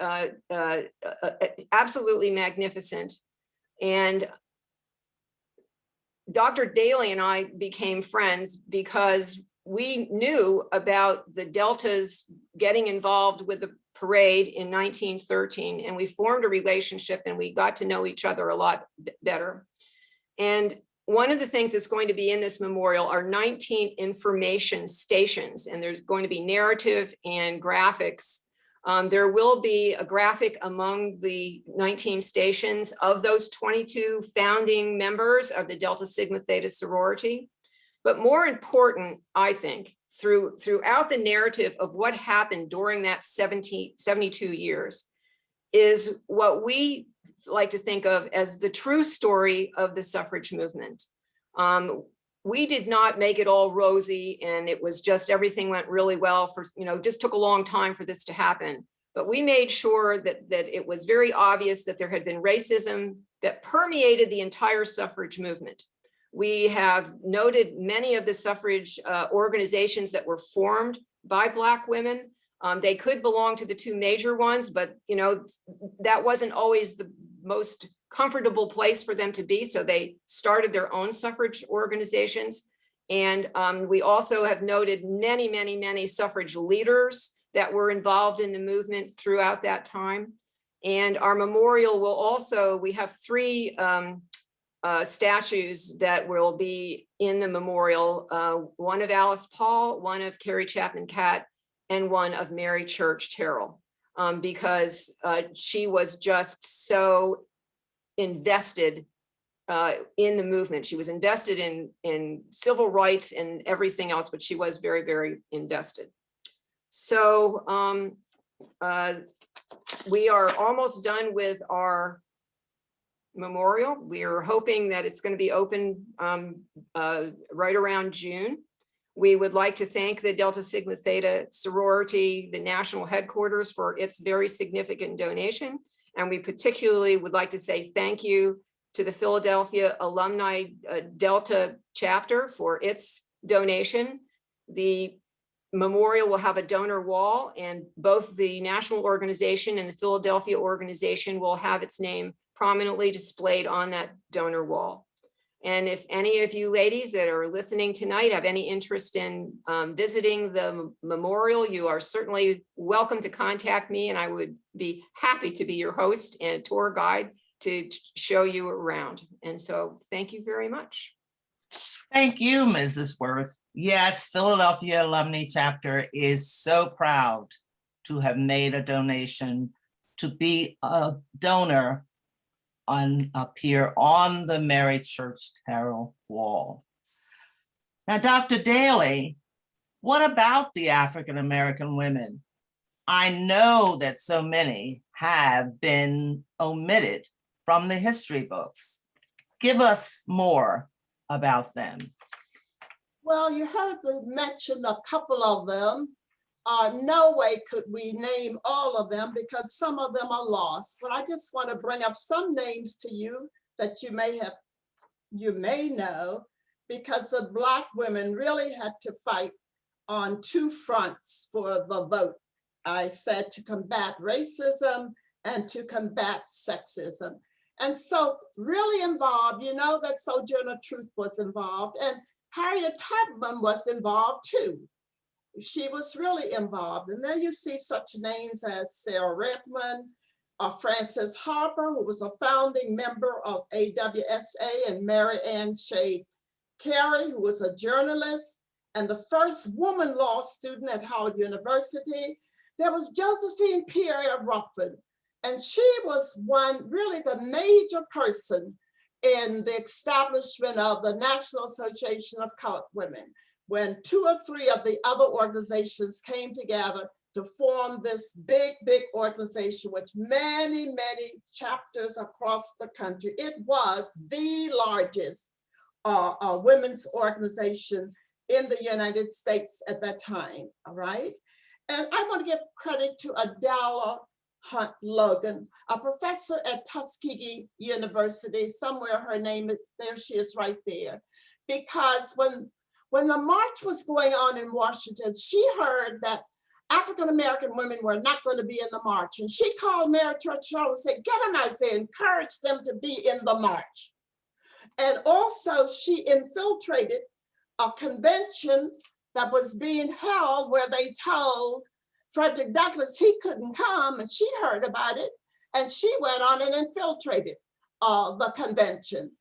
[SPEAKER 5] absolutely magnificent. And Dr. Daley and I became friends because we knew about the Deltas getting involved with the parade in 1913, and we formed a relationship and we got to know each other a lot better. And one of the things that's going to be in this memorial are 19 information stations, and there's going to be narrative and graphics. There will be a graphic among the 19 stations of those 22 founding members of the Delta Sigma Theta sorority. But more important, I think, throughout the narrative of what happened during that 72 years is what we like to think of as the true story of the suffrage movement. We did not make it all rosy and it was just everything went really well for, just took a long time for this to happen. But we made sure that it was very obvious that there had been racism that permeated the entire suffrage movement. We have noted many of the suffrage organizations that were formed by Black women. They could belong to the two major ones, but that wasn't always the most comfortable place for them to be. So they started their own suffrage organizations. And we also have noted many, many, many suffrage leaders that were involved in the movement throughout that time. And our memorial will also, we have 3 statues that will be in the memorial, one of Alice Paul, one of Carrie Chapman Catt, and one of Mary Church Terrell, because she was just so invested in the movement. She was invested in civil rights and everything else, but she was very, very invested. So we are almost done with our memorial. We are hoping that it's going to be open right around June. We would like to thank the Delta Sigma Theta sorority, the national headquarters, for its very significant donation. And we particularly would like to say thank you to the Philadelphia Alumni Delta chapter for its donation. The memorial will have a donor wall, and both the national organization and the Philadelphia organization will have its name prominently displayed on that donor wall. And if any of you ladies that are listening tonight have any interest in visiting the memorial, you are certainly welcome to contact me, and I would be happy to be your host and tour guide to show you around. And so thank you very much.
[SPEAKER 4] Thank you, Mrs. Worth. Yes, Philadelphia Alumni Chapter is so proud to have made a donation to be a donor up here on the Mary Church Terrell wall. Now, Dr. Daley, what about the African-American women? I know that so many have been omitted from the history books. Give us more about them.
[SPEAKER 2] Well, you heard me mention a couple of them. No way could we name all of them because some of them are lost, but I just want to bring up some names to you that you may know, because the Black women really had to fight on 2 fronts for the vote. I said to combat racism and to combat sexism. And so really involved, you know that Sojourner Truth was involved, and Harriet Tubman was involved too. She was really involved. And there you see such names as Sarah Redmond, Frances Harper, who was a founding member of AWSA, and Mary Ann Shade Carey, who was a journalist and the first woman law student at Howard University. There was Josephine Pierre Ruffin, and she was really the major person in the establishment of the National Association of Colored Women, when 2 or 3 of the other organizations came together to form this big, big organization with many, many chapters across the country. It was the largest women's organization in the United States at that time, all right? And I want to give credit to Adela Hunt Logan, a professor at Tuskegee University. Somewhere her name is, there she is right there. Because when the march was going on in Washington, she heard that African-American women were not going to be in the march. And she called Mary Church Terrell and said, get them out there, encourage them to be in the march. And also she infiltrated a convention that was being held where they told Frederick Douglass he couldn't come, and she heard about it, and she went on and infiltrated the convention.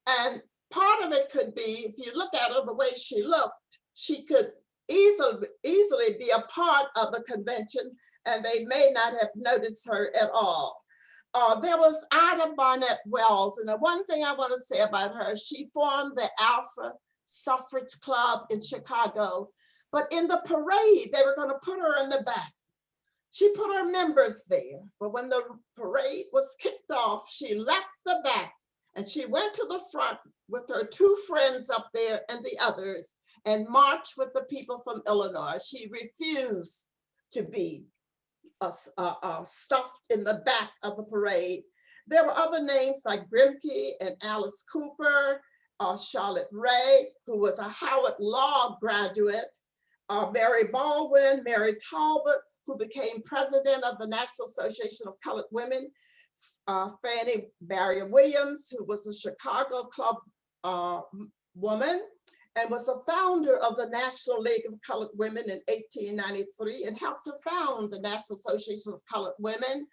[SPEAKER 2] And part of it could be, if you look at her the way she looked, she could easily be a part of the convention, and they may not have noticed her at all. There was Ida Barnett Wells, and the one thing I want to say about her, she formed the Alpha Suffrage Club in Chicago, but in the parade, they were going to put her in the back. She put her members there, but when the parade was kicked off, she left the back and she went to the front with her 2 friends up there and the others and marched with the people from Illinois. She refused to be stuffed in the back of the parade. There were other names like Grimke and Alice Cooper, Charlotte Ray, who was a Howard Law graduate, Mary Baldwin, Mary Talbot, who became president of the National Association of Colored Women, Fannie Barrier Williams, who was a Chicago Club woman, and was a founder of the National League of Colored Women in 1893 and helped to found the National Association of Colored Women.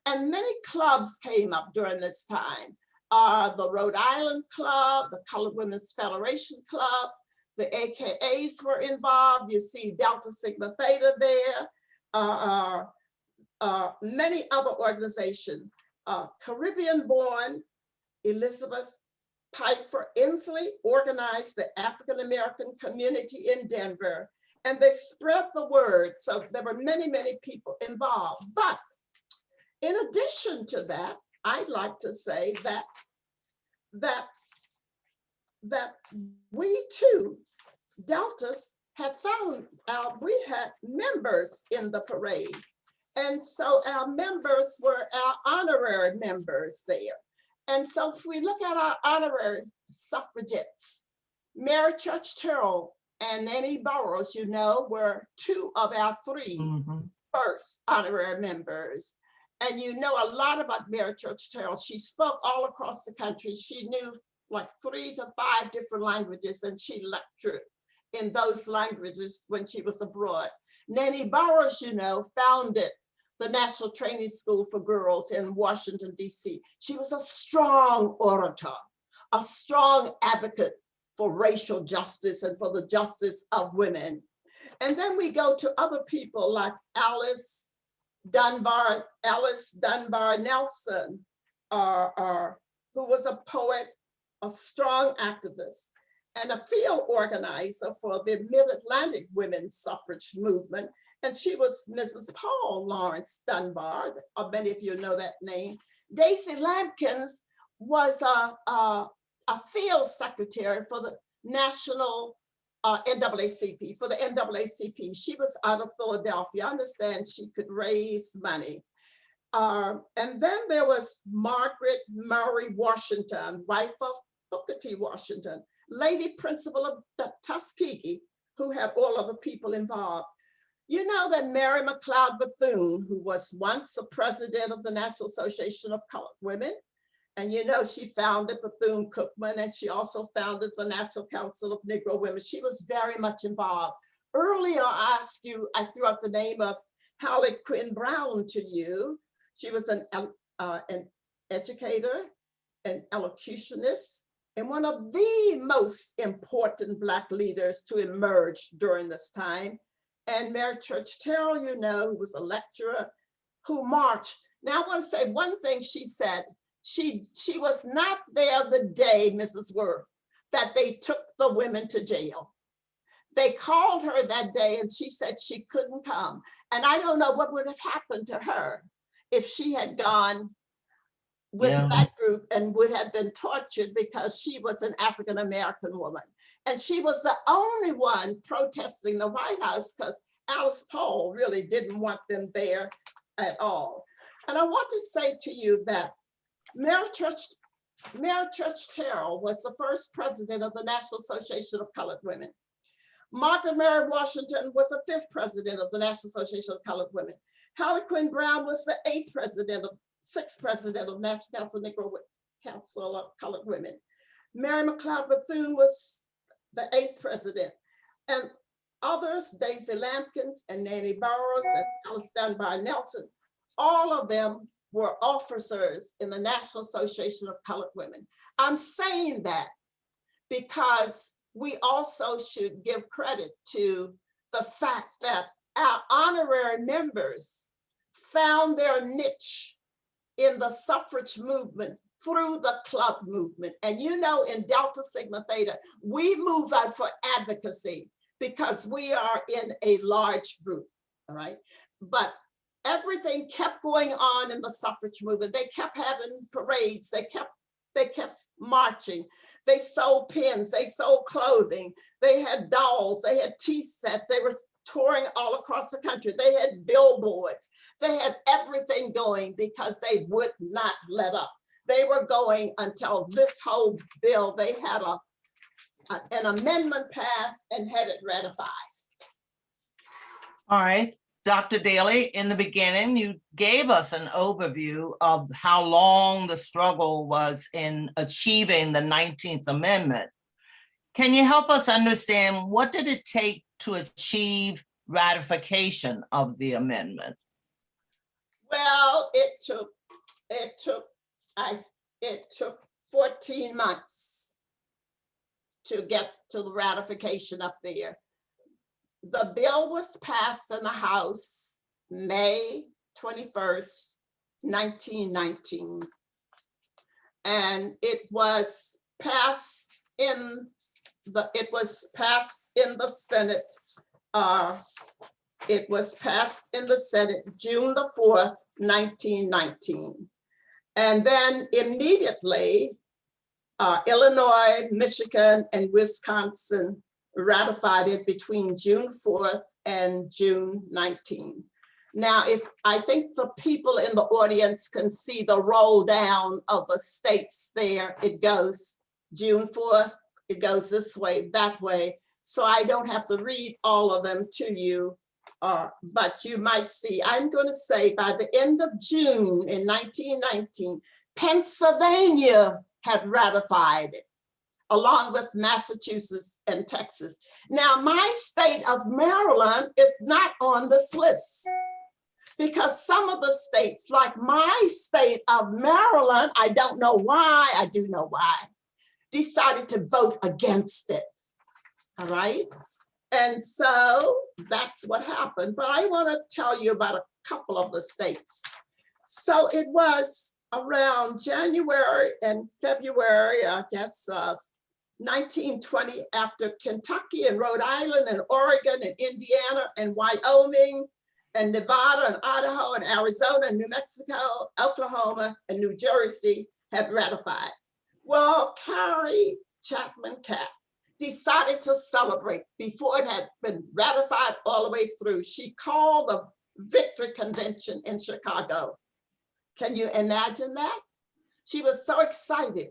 [SPEAKER 2] And many clubs came up during this time. The Rhode Island Club, the Colored Women's Federation Club, the AKAs were involved. You see Delta Sigma Theta there, many other organizations. Caribbean-born Elizabeth Piper Inslee organized the African-American community in Denver, and they spread the word. So there were many, many people involved. But in addition to that, I'd like to say that we too, Deltas, had found out we had members in the parade. And so our members were our honorary members there. And so if we look at our honorary suffragettes, Mary Church Terrell and Nanny Burroughs, you know, were two of our three first honorary members. And you know a lot about Mary Church Terrell. She spoke all across the country. She knew like 3 to 5 different languages, and she lectured in those languages when she was abroad. Nanny Burroughs, you know, founded the National Training School for Girls in Washington, D.C. She was a strong orator, a strong advocate for racial justice and for the justice of women. And then we go to other people like Alice Dunbar Nelson, who was a poet, a strong activist, and a field organizer for the Mid-Atlantic women's suffrage movement. And she was Mrs. Paul Lawrence Dunbar. Many of you know that name. Daisy Lampkins was a field secretary for the National NAACP, for the NAACP. She was out of Philadelphia. I understand she could raise money. And then there was Margaret Murray Washington, wife of Booker T. Washington, lady principal of the Tuskegee, who had all of the people involved. You know that Mary McLeod Bethune, who was once a president of the National Association of Colored Women, and you know she founded Bethune-Cookman, and she also founded the National Council of Negro Women. She was very much involved. Earlier, I threw out the name of Harlequin Brown to you. She was an educator, an elocutionist, and one of the most important Black leaders to emerge during this time. And Mary Church Terrell, you know, who was a lecturer, who marched. Now I want to say one thing she said. She was not there the day, Mrs. Worth, that they took the women to jail. They called her that day and she said she couldn't come. And I don't know what would have happened to her if she had gone with that group and would have been tortured because she was an African-American woman. And she was the only one protesting the White House because Alice Paul really didn't want them there at all. And I want to say to you that Mary Church Terrell was the first president of the National Association of Colored Women. Margaret Mary Washington was the 5th president of the National Association of Colored Women. Harlequin Brown was the 6th president of National Council of Colored Women. Mary McLeod Bethune was the 8th president. And others, Daisy Lampkins and Nanny Burroughs and Alice Dunbar Nelson, all of them were officers in the National Association of Colored Women. I'm saying that because we also should give credit to the fact that our honorary members found their niche in the suffrage movement through the club movement. And you know, in Delta Sigma Theta, we move out for advocacy because we are in a large group, all right? But everything kept going on in the suffrage movement. They kept having parades, they kept marching. They sold pins, they sold clothing, they had dolls, they had tea sets, they were touring all across the country. They had billboards, they had everything going because they would not let up. They were going until this whole bill, they had an amendment passed and had it ratified.
[SPEAKER 4] All right, Dr. Daley, in the beginning, you gave us an overview of how long the struggle was in achieving the 19th Amendment. Can you help us understand what did it take to achieve ratification of the amendment?
[SPEAKER 2] Well, it took 14 months to get to the ratification up there. The bill was passed in the House May 21st, 1919. And it was passed in the Senate. It was passed in the Senate June the 4th, 1919. And then immediately, Illinois, Michigan, and Wisconsin ratified it between June 4th and June 19. Now, if I think the people in the audience can see the roll down of the states there, it goes June 4th, it goes this way, that way. So I don't have to read all of them to you, but you might see, I'm going to say by the end of June in 1919, Pennsylvania had ratified it, along with Massachusetts and Texas. Now, my state of Maryland is not on this list because some of the states, like my state of Maryland, I don't know why, I do know why, decided to vote against it. All right. And so that's what happened. But I want to tell you about a couple of the states. So it was around January and February, I guess, of 1920, after Kentucky and Rhode Island and Oregon and Indiana and Wyoming and Nevada and Idaho and Arizona and New Mexico, Oklahoma and New Jersey had ratified. Well, Carrie Chapman Catt decided to celebrate before it had been ratified all the way through. She called a victory convention in Chicago. Can you imagine that? She was so excited,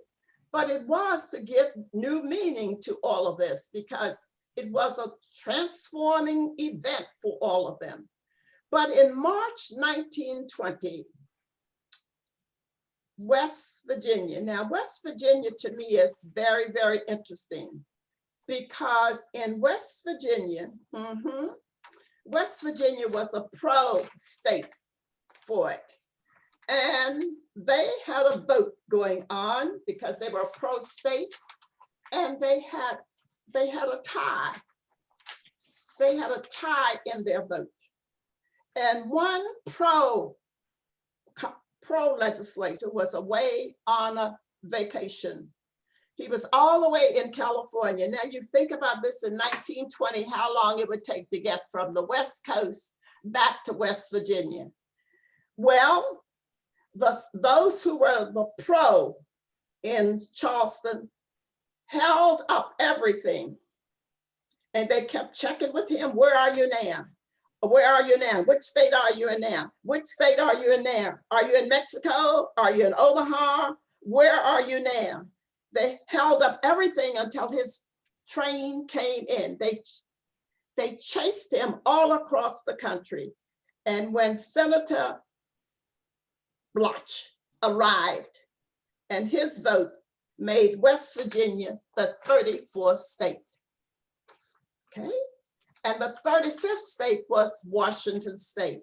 [SPEAKER 2] but it was to give new meaning to all of this because it was a transforming event for all of them. But in March 1920, West Virginia, now West Virginia to me is very, very interesting because in West Virginia, West Virginia was a pro-state for it. And they had a vote going on because they were pro-state, and they had a tie. They had a tie in their vote. And one pro legislator was away on a vacation. He was all the way in California. Now you think about this in 1920, how long it would take to get from the West Coast back to West Virginia. Well, those who were the pro in Charleston held up everything. And they kept checking with him, where are you now? Where are you now? Which state are you in now? Which state are you in now? Are you in Mexico? Are you in Omaha? Where are you now? They held up everything until his train came in. They chased him all across the country. And when Senator Bloch arrived, and his vote made West Virginia the 34th state. Okay. And the 35th state was Washington State.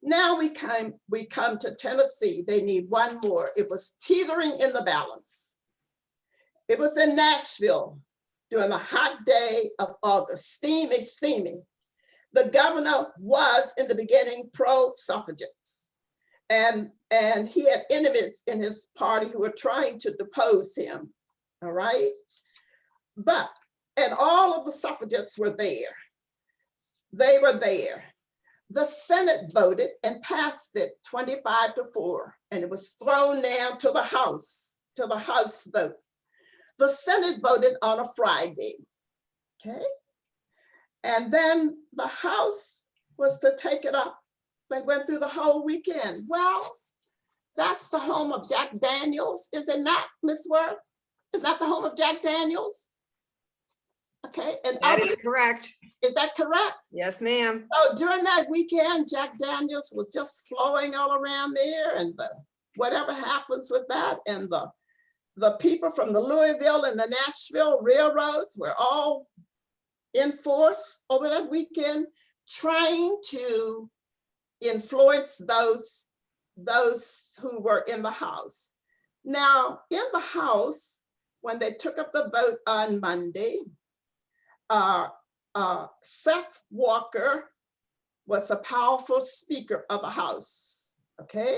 [SPEAKER 2] Now we come to Tennessee. They need one more. It was teetering in the balance. It was in Nashville during the hot day of August, steamy, steamy. The governor was in the beginning pro-suffragettes. And he had enemies in his party who were trying to depose him, all right? And all of the suffragettes were there. They were there. The Senate voted and passed it 25-4, and it was thrown down to the House vote. The Senate voted on a Friday, okay? And then the House was to take it up. They went through the whole weekend. Well, that's the home of Jack Daniels, is it not, Ms. Worth? Is that the home of Jack Daniels? Okay. And
[SPEAKER 5] That is correct.
[SPEAKER 2] Is that correct?
[SPEAKER 5] Yes, ma'am.
[SPEAKER 2] So during that weekend, Jack Daniels was just flowing all around there, and whatever happens with that, and the the people from the Louisville and the Nashville railroads were all in force over that weekend, trying to influence those who were in the House. Now, in the House, when they took up the vote on Monday, Seth Walker was a powerful speaker of the House, okay?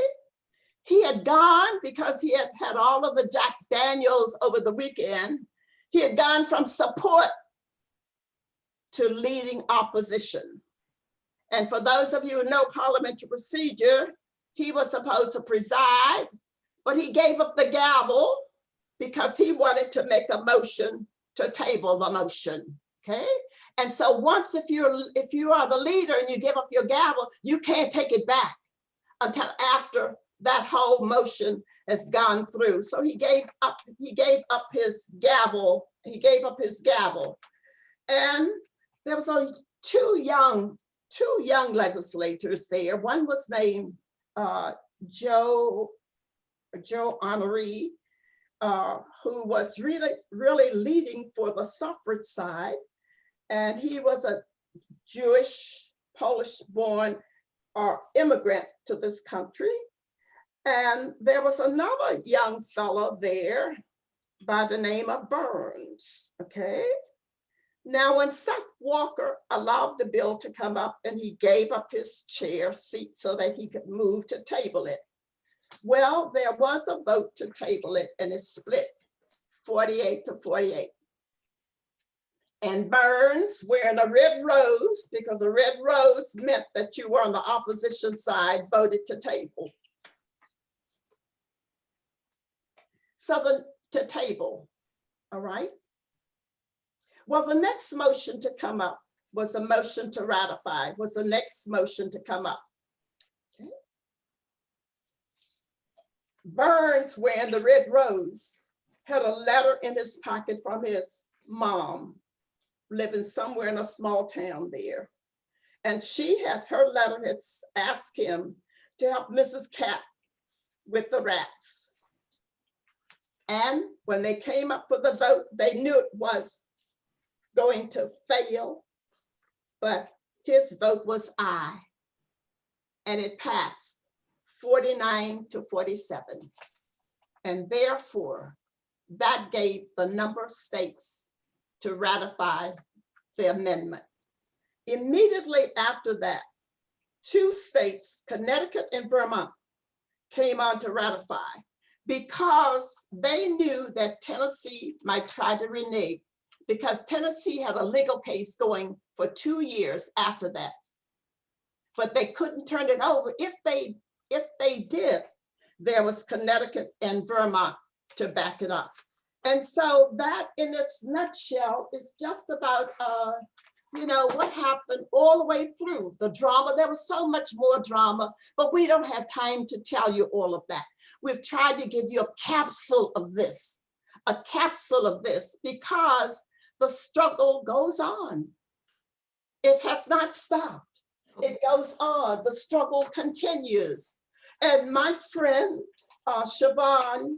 [SPEAKER 2] He had gone, because he had had all of the Jack Daniels over the weekend, he had gone from support to leading opposition. And for those of you who know parliamentary procedure, he was supposed to preside, but he gave up the gavel because he wanted to make a motion to table the motion, okay? And so once, if you are the leader and you give up your gavel, you can't take it back until after that whole motion has gone through. So he gave up his gavel. And there was two young legislators there. One was named Joe Honoree, who was really leading for the suffrage side. And he was a Jewish, Polish-born immigrant to this country. And there was another young fellow there by the name of Burns, okay? Now, when Seth Walker allowed the bill to come up and he gave up his chair seat so that he could move to table it, well, there was a vote to table it and it split 48 to 48. And Burns, wearing a red rose, because a red rose meant that you were on the opposition side, voted to table. To table, all right? Well, the next motion to come up was a motion to ratify, was the next motion to come up. Okay. Burns, wearing the red rose, had a letter in his pocket from his mom, living somewhere in a small town there. And her letter had asked him to help Mrs. Cat with the rats. And when they came up for the vote, they knew it was going to fail, but his vote was aye. And it passed 49 to 47. And therefore, that gave the number of states to ratify the amendment. Immediately after that, 2 states, Connecticut and Vermont, came on to ratify, because they knew that Tennessee might try to renege, because Tennessee had a legal case going for 2 years after that. But they couldn't turn it over. If they did, there was Connecticut and Vermont to back it up. And so that, in its nutshell, is just about what happened all the way through the drama. There was so much more drama, but we don't have time to tell you all of that. We've tried to give you a capsule of this, because the struggle goes on. It has not stopped. It goes on. The struggle continues. And my friend, Siobhan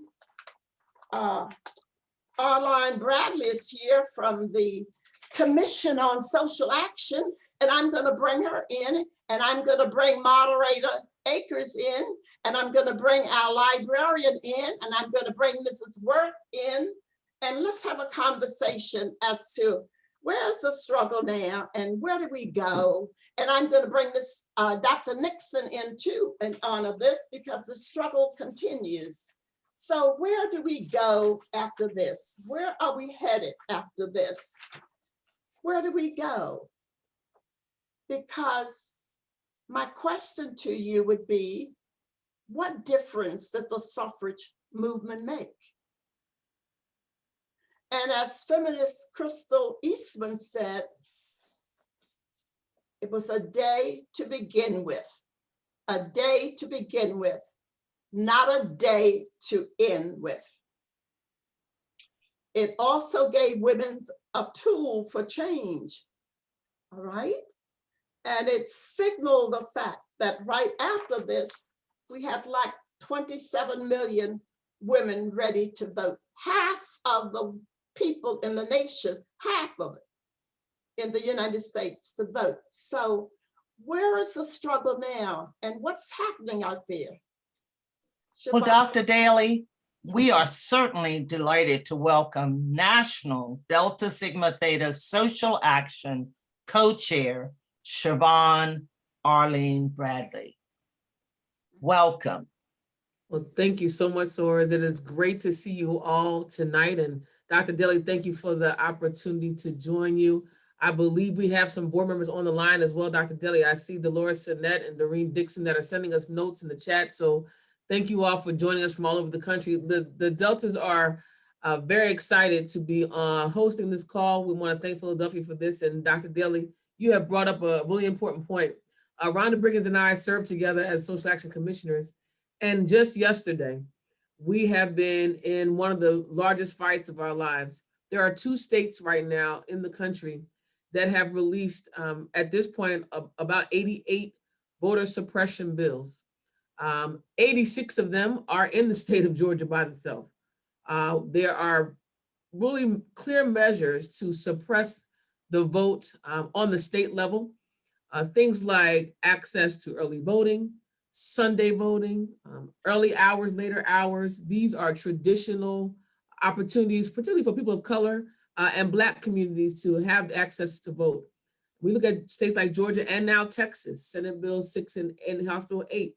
[SPEAKER 2] Arline Bradley is here from the Commission on Social Action, and I'm going to bring her in, and I'm going to bring Moderator Akers in, and I'm going to bring our librarian in, and I'm going to bring Mrs. Worth in, and let's have a conversation as to where's the struggle now and where do we go? And I'm going to bring this Dr. Nixon in too in honor of this, because the struggle continues. So where do we go after this? Where are we headed after this? Where do we go? Because my question to you would be, what difference did the suffrage movement make? And as feminist Crystal Eastman said, it was a day to begin with, not a day to end with. It also gave women a tool for change, all right? And it signaled the fact that right after this, we had like 27 million women ready to vote. Half of the people in the nation, half of it in the United States to vote. So where is the struggle now and what's happening out there?
[SPEAKER 4] Well,
[SPEAKER 2] Siobhan?
[SPEAKER 4] Dr. Daley, we are certainly delighted to welcome National Delta Sigma Theta Social Action Co-Chair, Siobhan Arlene Bradley. Welcome.
[SPEAKER 6] Well, thank you so much, Soros. It is great to see you all tonight. And Dr. Daley, thank you for the opportunity to join you. I believe we have some board members on the line as well, Dr. Daley. I see Dolores Sinnette and Doreen Dixon that are sending us notes in the chat. So thank you all for joining us from all over the country. The Deltas are very excited to be hosting this call. We want to thank Philadelphia for this. And Dr. Daley, you have brought up a really important point. Rhonda Briggins and I served together as social action commissioners. And just yesterday, we have been in one of the largest fights of our lives. There are 2 states right now in the country that have released, at this point, about 88 voter suppression bills. 86 of them are in the state of Georgia by itself. There are really clear measures to suppress the vote on the state level. Things like access to early voting, Sunday voting, early hours, later hours. These are traditional opportunities, particularly for people of color and Black communities to have access to vote. We look at states like Georgia and now Texas, Senate Bill 6 and House Bill 8,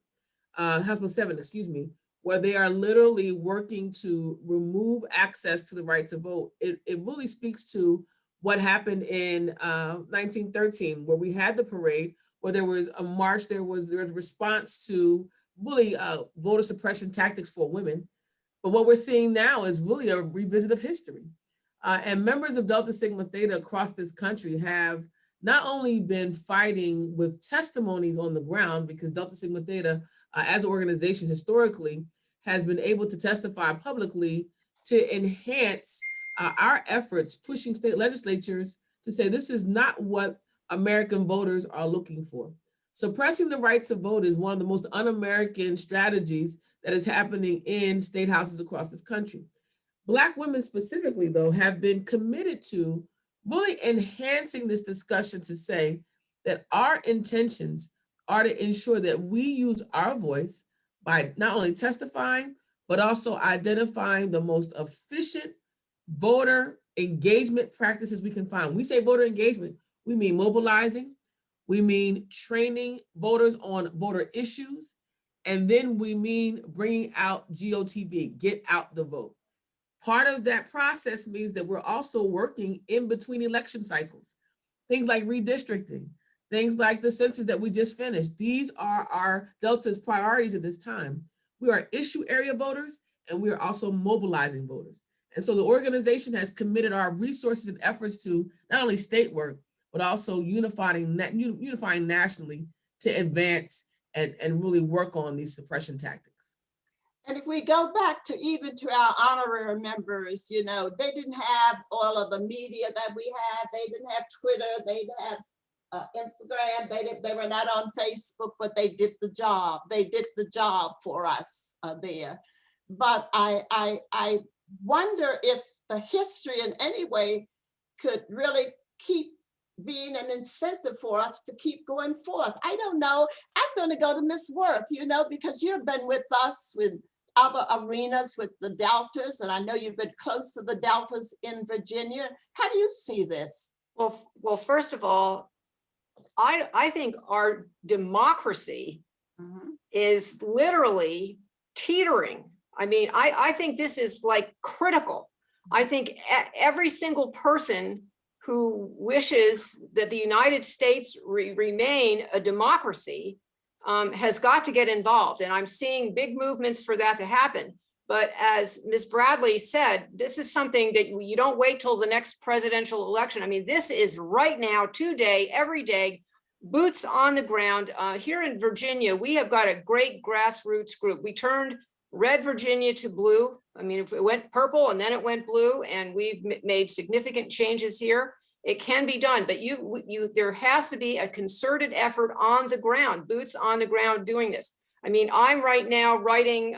[SPEAKER 6] House Bill 7, excuse me, where they are literally working to remove access to the right to vote. It really speaks to what happened in 1913, where we had the parade, where there was a march, there was a response to really voter suppression tactics for women. But what we're seeing now is really a revisit of history. And members of Delta Sigma Theta across this country have not only been fighting with testimonies on the ground, because Delta Sigma Theta as an organization historically has been able to testify publicly to enhance our efforts, pushing state legislatures to say this is not what American voters are looking for. Suppressing the right to vote is one of the most un-American strategies that is happening in state houses across this country. Black women specifically, though, have been committed to really enhancing this discussion to say that our intentions are to ensure that we use our voice by not only testifying, but also identifying the most efficient voter engagement practices we can find. When we say voter engagement, we mean mobilizing, we mean training voters on voter issues, and then we mean bringing out GOTV, get out the vote. Part of that process means that we're also working in between election cycles. Things like redistricting, things like the census that we just finished. These are our Delta's priorities at this time. We are issue area voters, and we are also mobilizing voters. And so the organization has committed our resources and efforts to not only state work, but also unifying nationally to advance and really work on these suppression tactics.
[SPEAKER 2] And if we go back to even to our honorary members, you know, they didn't have all of the media that we had. They didn't have Twitter. They didn't have Instagram. They were not on Facebook, but they did the job. They did the job for us there. But I wonder if the history in any way could really keep being an incentive for us to keep going forth. I don't know. I'm going to go to Ms. Worth, you know, because you've been with us with other arenas with the Deltas, and I know you've been close to the Deltas in Virginia. How do you see this?
[SPEAKER 5] Well, first of all, I think our democracy is literally teetering. I mean, I think this is like critical. I think every single person who wishes that the United States remain a democracy has got to get involved. And I'm seeing big movements for that to happen. But as Ms. Bradley said, this is something that you don't wait till the next presidential election. I mean, this is right now, today, every day, boots on the ground. Here in Virginia, we have got a great grassroots group. We turned red Virginia to blue. I mean, if it went purple and then it went blue, and we've made significant changes here. It can be done, but there has to be a concerted effort on the ground, boots on the ground doing this. I mean, I'm right now writing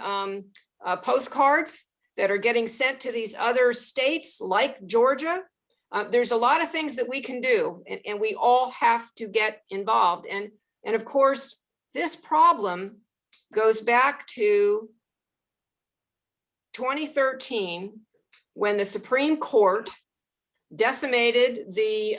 [SPEAKER 5] postcards that are getting sent to these other states like Georgia. There's a lot of things that we can do, and we all have to get involved. And of course, this problem goes back to 2013, when the Supreme Court decimated the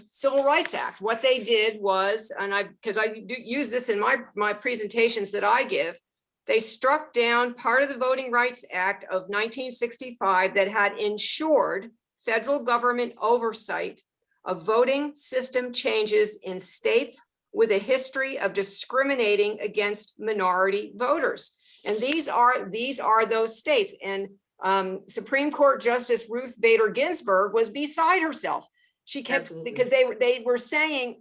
[SPEAKER 5] Civil Rights Act. What they did was, and because I do use this in my presentations that I give, they struck down part of the Voting Rights Act of 1965 that had ensured federal government oversight of voting system changes in states with a history of discriminating against minority voters. And these are those states. And Supreme Court Justice Ruth Bader Ginsburg was beside herself. She kept,
[SPEAKER 6] Absolutely.
[SPEAKER 5] because they were saying,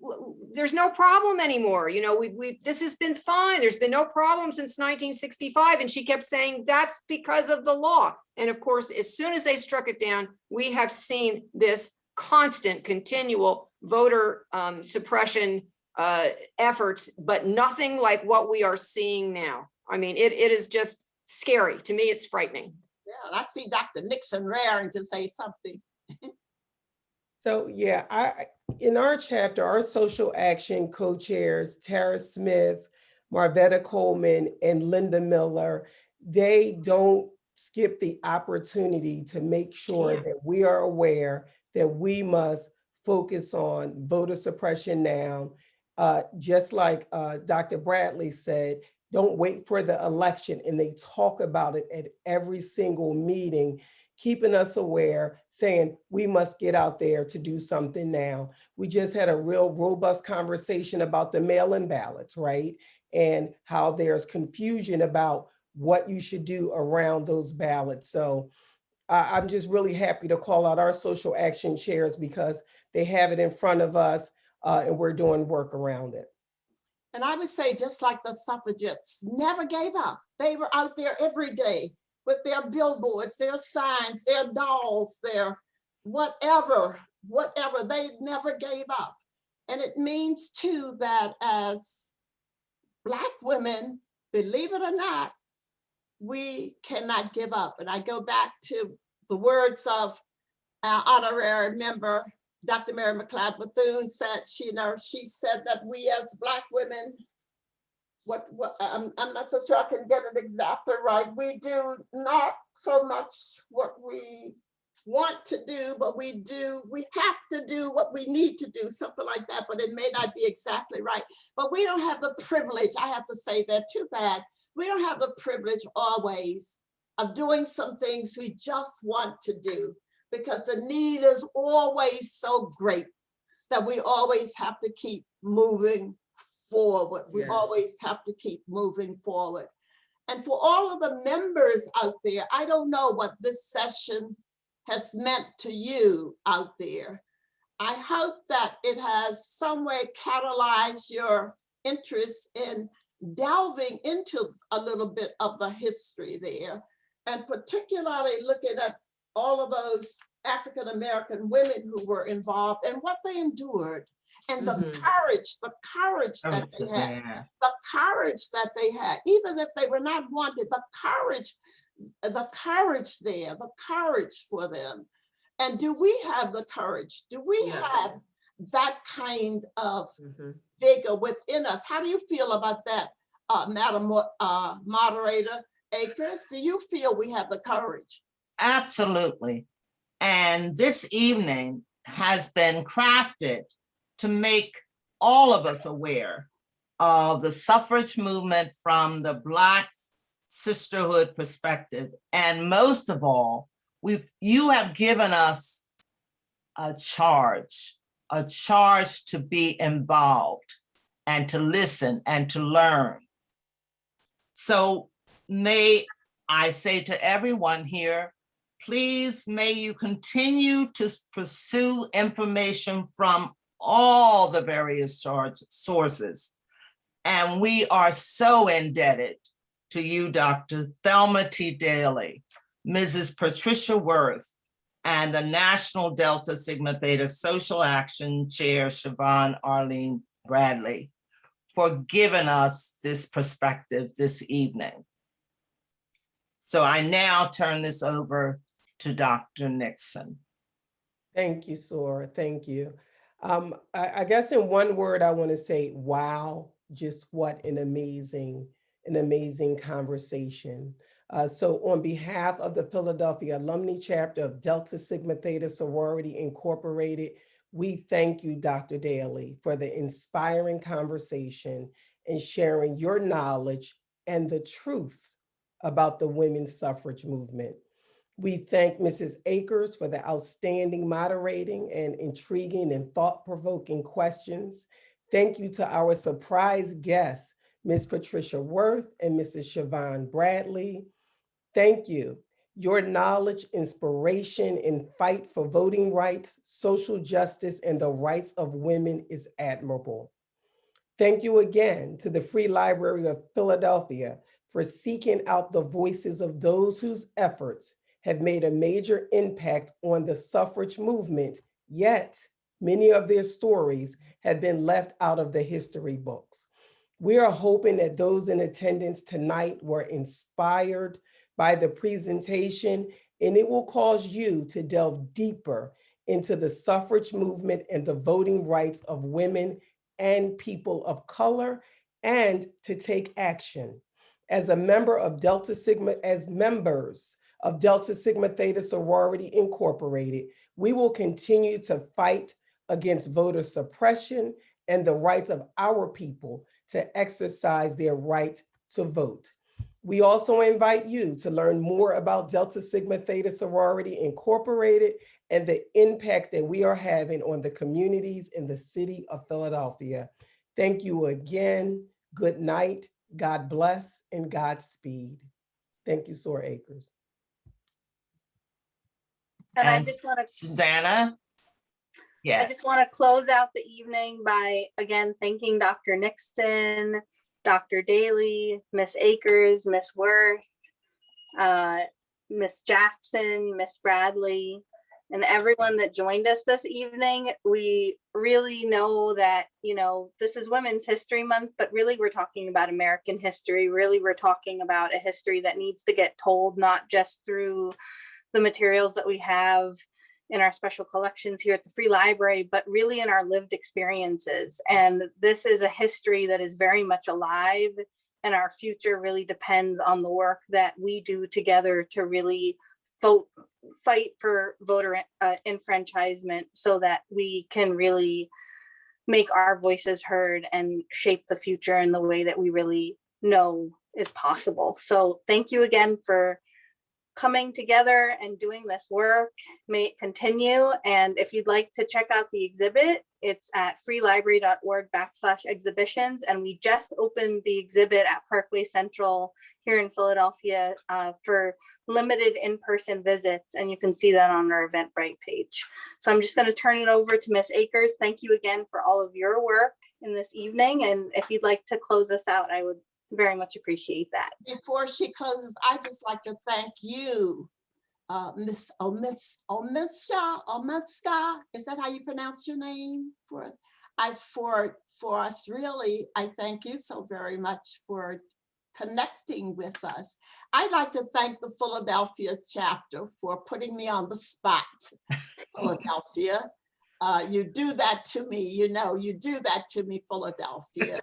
[SPEAKER 5] there's no problem anymore. You know, this has been fine. There's been no problem since 1965. And she kept saying that's because of the law. And of course, as soon as they struck it down, we have seen this constant, continual voter suppression efforts, but nothing like what we are seeing now. I mean, it is just scary. To me, it's frightening.
[SPEAKER 2] Yeah, and I see Dr. Nixon raring to say something.
[SPEAKER 3] So yeah, in our chapter, our social action co-chairs, Tara Smith, Marvetta Coleman, and Linda Miller, they don't skip the opportunity to make sure that we are aware that we must focus on voter suppression now. Just like Dr. Bradley said, don't wait for the election, and they talk about it at every single meeting, keeping us aware, saying we must get out there to do something now. We just had a real robust conversation about the mail-in ballots, right? And how there's confusion about what you should do around those ballots. So I'm just really happy to call out our social action chairs because they have it in front of us and we're doing work around it.
[SPEAKER 2] And I would say, just like the suffragettes never gave up. They were out there every day with their billboards, their signs, their dolls, their whatever, they never gave up. And it means too that as Black women, believe it or not, we cannot give up. And I go back to the words of our honorary member, Dr. Mary McLeod Bethune said, she said that we as Black women, I'm not so sure I can get it exactly right. We do not so much what we want to do, but we have to do what we need to do, something like that, but it may not be exactly right. But we don't have the privilege, I have to say that, too bad. We don't have the privilege always of doing some things we just want to do, because the need is always so great that we always have to keep moving forward. We always have to keep moving forward. And for all of the members out there, I don't know what this session has meant to you out there. I hope that it has some way catalyzed your interest in delving into a little bit of the history there, and particularly looking at all of those African-American women who were involved and what they endured, and the courage that they had, the courage that they had, even if they were not wanted, the courage there, the courage for them. And do we have the courage? Do we have that kind of vigor within us? How do you feel about that, Madam Moderator Akers? Do you feel we have the courage?
[SPEAKER 4] Absolutely. And this evening has been crafted to make all of us aware of the suffrage movement from the Black sisterhood perspective. And most of all, you have given us a charge to be involved and to listen and to learn. So may I say to everyone here, please, may you continue to pursue information from all the various sources. And we are so indebted to you, Dr. Thelma T. Daley, Mrs. Patricia Worth, and the National Delta Sigma Theta Social Action Chair, Siobhan Arlene Bradley, for giving us this perspective this evening. So I now turn this over to Dr. Nixon.
[SPEAKER 3] Thank you, Sora. Thank you. I guess in one word, I want to say, wow, just what an amazing conversation. So on behalf of the Philadelphia Alumnae Chapter of Delta Sigma Theta Sorority Incorporated, we thank you, Dr. Daley, for the inspiring conversation and sharing your knowledge and the truth about the women's suffrage movement. We thank Mrs. Akers for the outstanding moderating and intriguing and thought-provoking questions. Thank you to our surprise guests, Ms. Patricia Worth and Mrs. Siobhan Bradley. Thank you. Your knowledge, inspiration, and fight for voting rights, social justice, and the rights of women is admirable. Thank you again to the Free Library of Philadelphia for seeking out the voices of those whose efforts have made a major impact on the suffrage movement, yet many of their stories have been left out of the history books. We are hoping that those in attendance tonight were inspired by the presentation, and it will cause you to delve deeper into the suffrage movement and the voting rights of women and people of color, and to take action. As members of Delta Sigma Theta Sorority Incorporated, we will continue to fight against voter suppression and the rights of our people to exercise their right to vote. We also invite you to learn more about Delta Sigma Theta Sorority Incorporated and the impact that we are having on the communities in the city of Philadelphia. Thank you again. Good night. God bless and Godspeed. Thank you, Sora Akers.
[SPEAKER 1] And I just want to,
[SPEAKER 4] Susanna? Yes.
[SPEAKER 1] I just want to close out the evening by again thanking Dr. Nixon, Dr. Daley, Miss Akers, Miss Worth, Miss Jackson, Miss Bradley, and everyone that joined us this evening. We really know that, you know, this is Women's History Month, but really we're talking about American history. Really, we're talking about a history that needs to get told, not just through the materials that we have in our special collections here at the Free Library, but really in our lived experiences. And this is a history that is very much alive, and our future really depends on the work that we do together to really fight for voter enfranchisement so that we can really make our voices heard and shape the future in the way that we really know is possible. So thank you again for coming together and doing this work. May it continue. And if you'd like to check out the exhibit, it's at freelibrary.org/exhibitions. And we just opened the exhibit at Parkway Central here in Philadelphia for limited in-person visits. And you can see that on our Eventbrite page. So I'm just going to turn it over to Miss Akers. Thank you again for all of your work in this evening. And if you'd like to close us out, I would very much appreciate that.
[SPEAKER 2] Before she closes, I'd just like to thank you, Miss Omitska. Is that how you pronounce your name? For us, really, I thank you so very much for connecting with us. I'd like to thank the Philadelphia chapter for putting me on the spot. Philadelphia, you do that to me, you know, you do that to me, Philadelphia.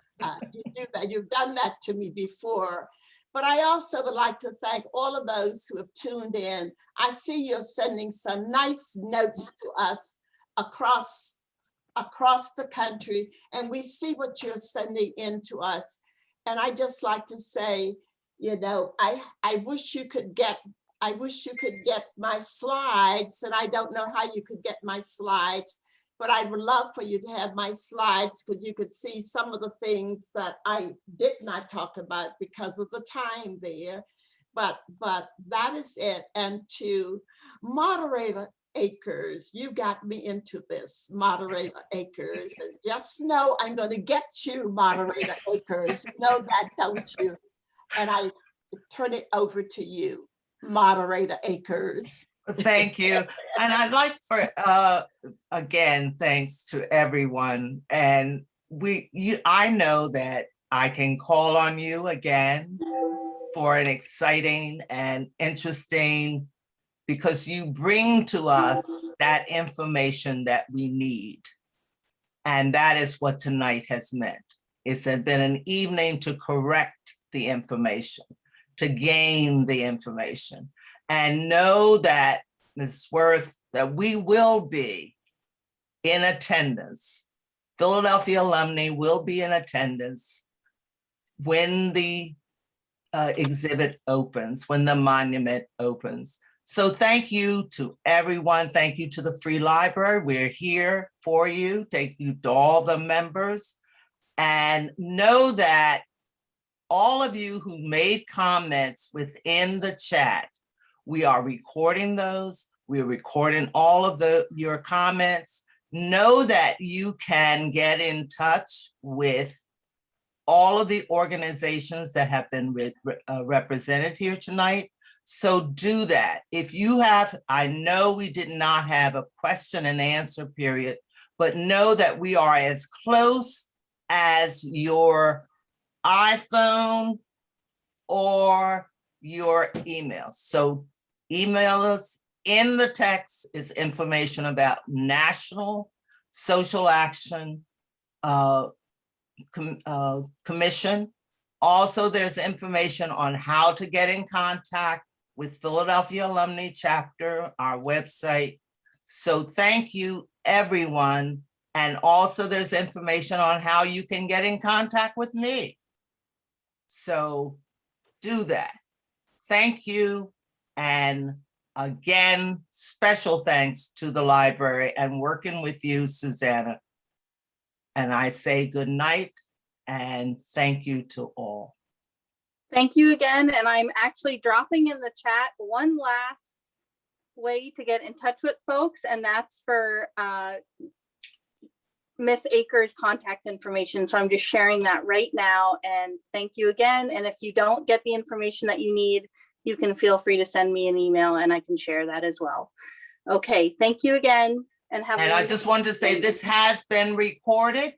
[SPEAKER 2] You do that, you've done that to me before. But I also would like to thank all of those who have tuned in. I see you're sending some nice notes to us across the country, and we see what you're sending in to us. And I just like to say, you know, I wish you could get my slides, and I don't know how you could get my slides, but I would love for you to have my slides because you could see some of the things that I did not talk about because of the time there. But that is it. And to Moderator Akers, you got me into this, Moderator Akers. And just know I'm going to get you, Moderator Akers. You know that, don't you? And I turn it over to you, Moderator Akers.
[SPEAKER 4] Thank you. And I'd like for, again, thanks to everyone. And I know that I can call on you again for an exciting and interesting, because you bring to us that information that we need. And that is what tonight has meant. It's been an evening to correct the information, to gain the information, and know that, Ms. Worth, that we will be in attendance. Philadelphia Alumnae will be in attendance when the exhibit opens, when the monument opens. So thank you to everyone. Thank you to the Free Library. We're here for you. Thank you to all the members. And know that all of you who made comments within the chat, we are recording those. We're recording all of your comments. Know that you can get in touch with all of the organizations that have been represented here tonight. So do that. If you have, I know we did not have a question and answer period, but know that we are as close as your iPhone or your email. So email us. In the text is information about National Social Action Commission. Also, there's information on how to get in contact with Philadelphia Alumnae Chapter, our website. So thank you, everyone. And also there's information on how you can get in contact with me. So do that. Thank you. And again, special thanks to the library and working with you, Susanna. And I say good night and thank you to all.
[SPEAKER 1] Thank you again. And I'm actually dropping in the chat one last way to get in touch with folks, and that's for Miss Akers' contact information. So I'm just sharing that right now. And thank you again. And if you don't get the information that you need, you can feel free to send me an email and I can share that as well. Okay, thank you again. And
[SPEAKER 4] I just wanted to say this has been recorded.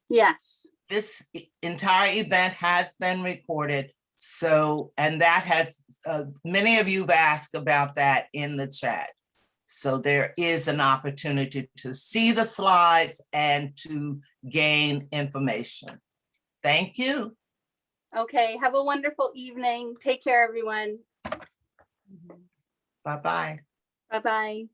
[SPEAKER 1] Yes.
[SPEAKER 4] This entire event has been recorded. So, and that has, many of you have asked about that in the chat. So there is an opportunity to see the slides and to gain information. Thank you.
[SPEAKER 1] Okay, have a wonderful evening. Take care, everyone.
[SPEAKER 4] Bye-bye.
[SPEAKER 1] Bye-bye.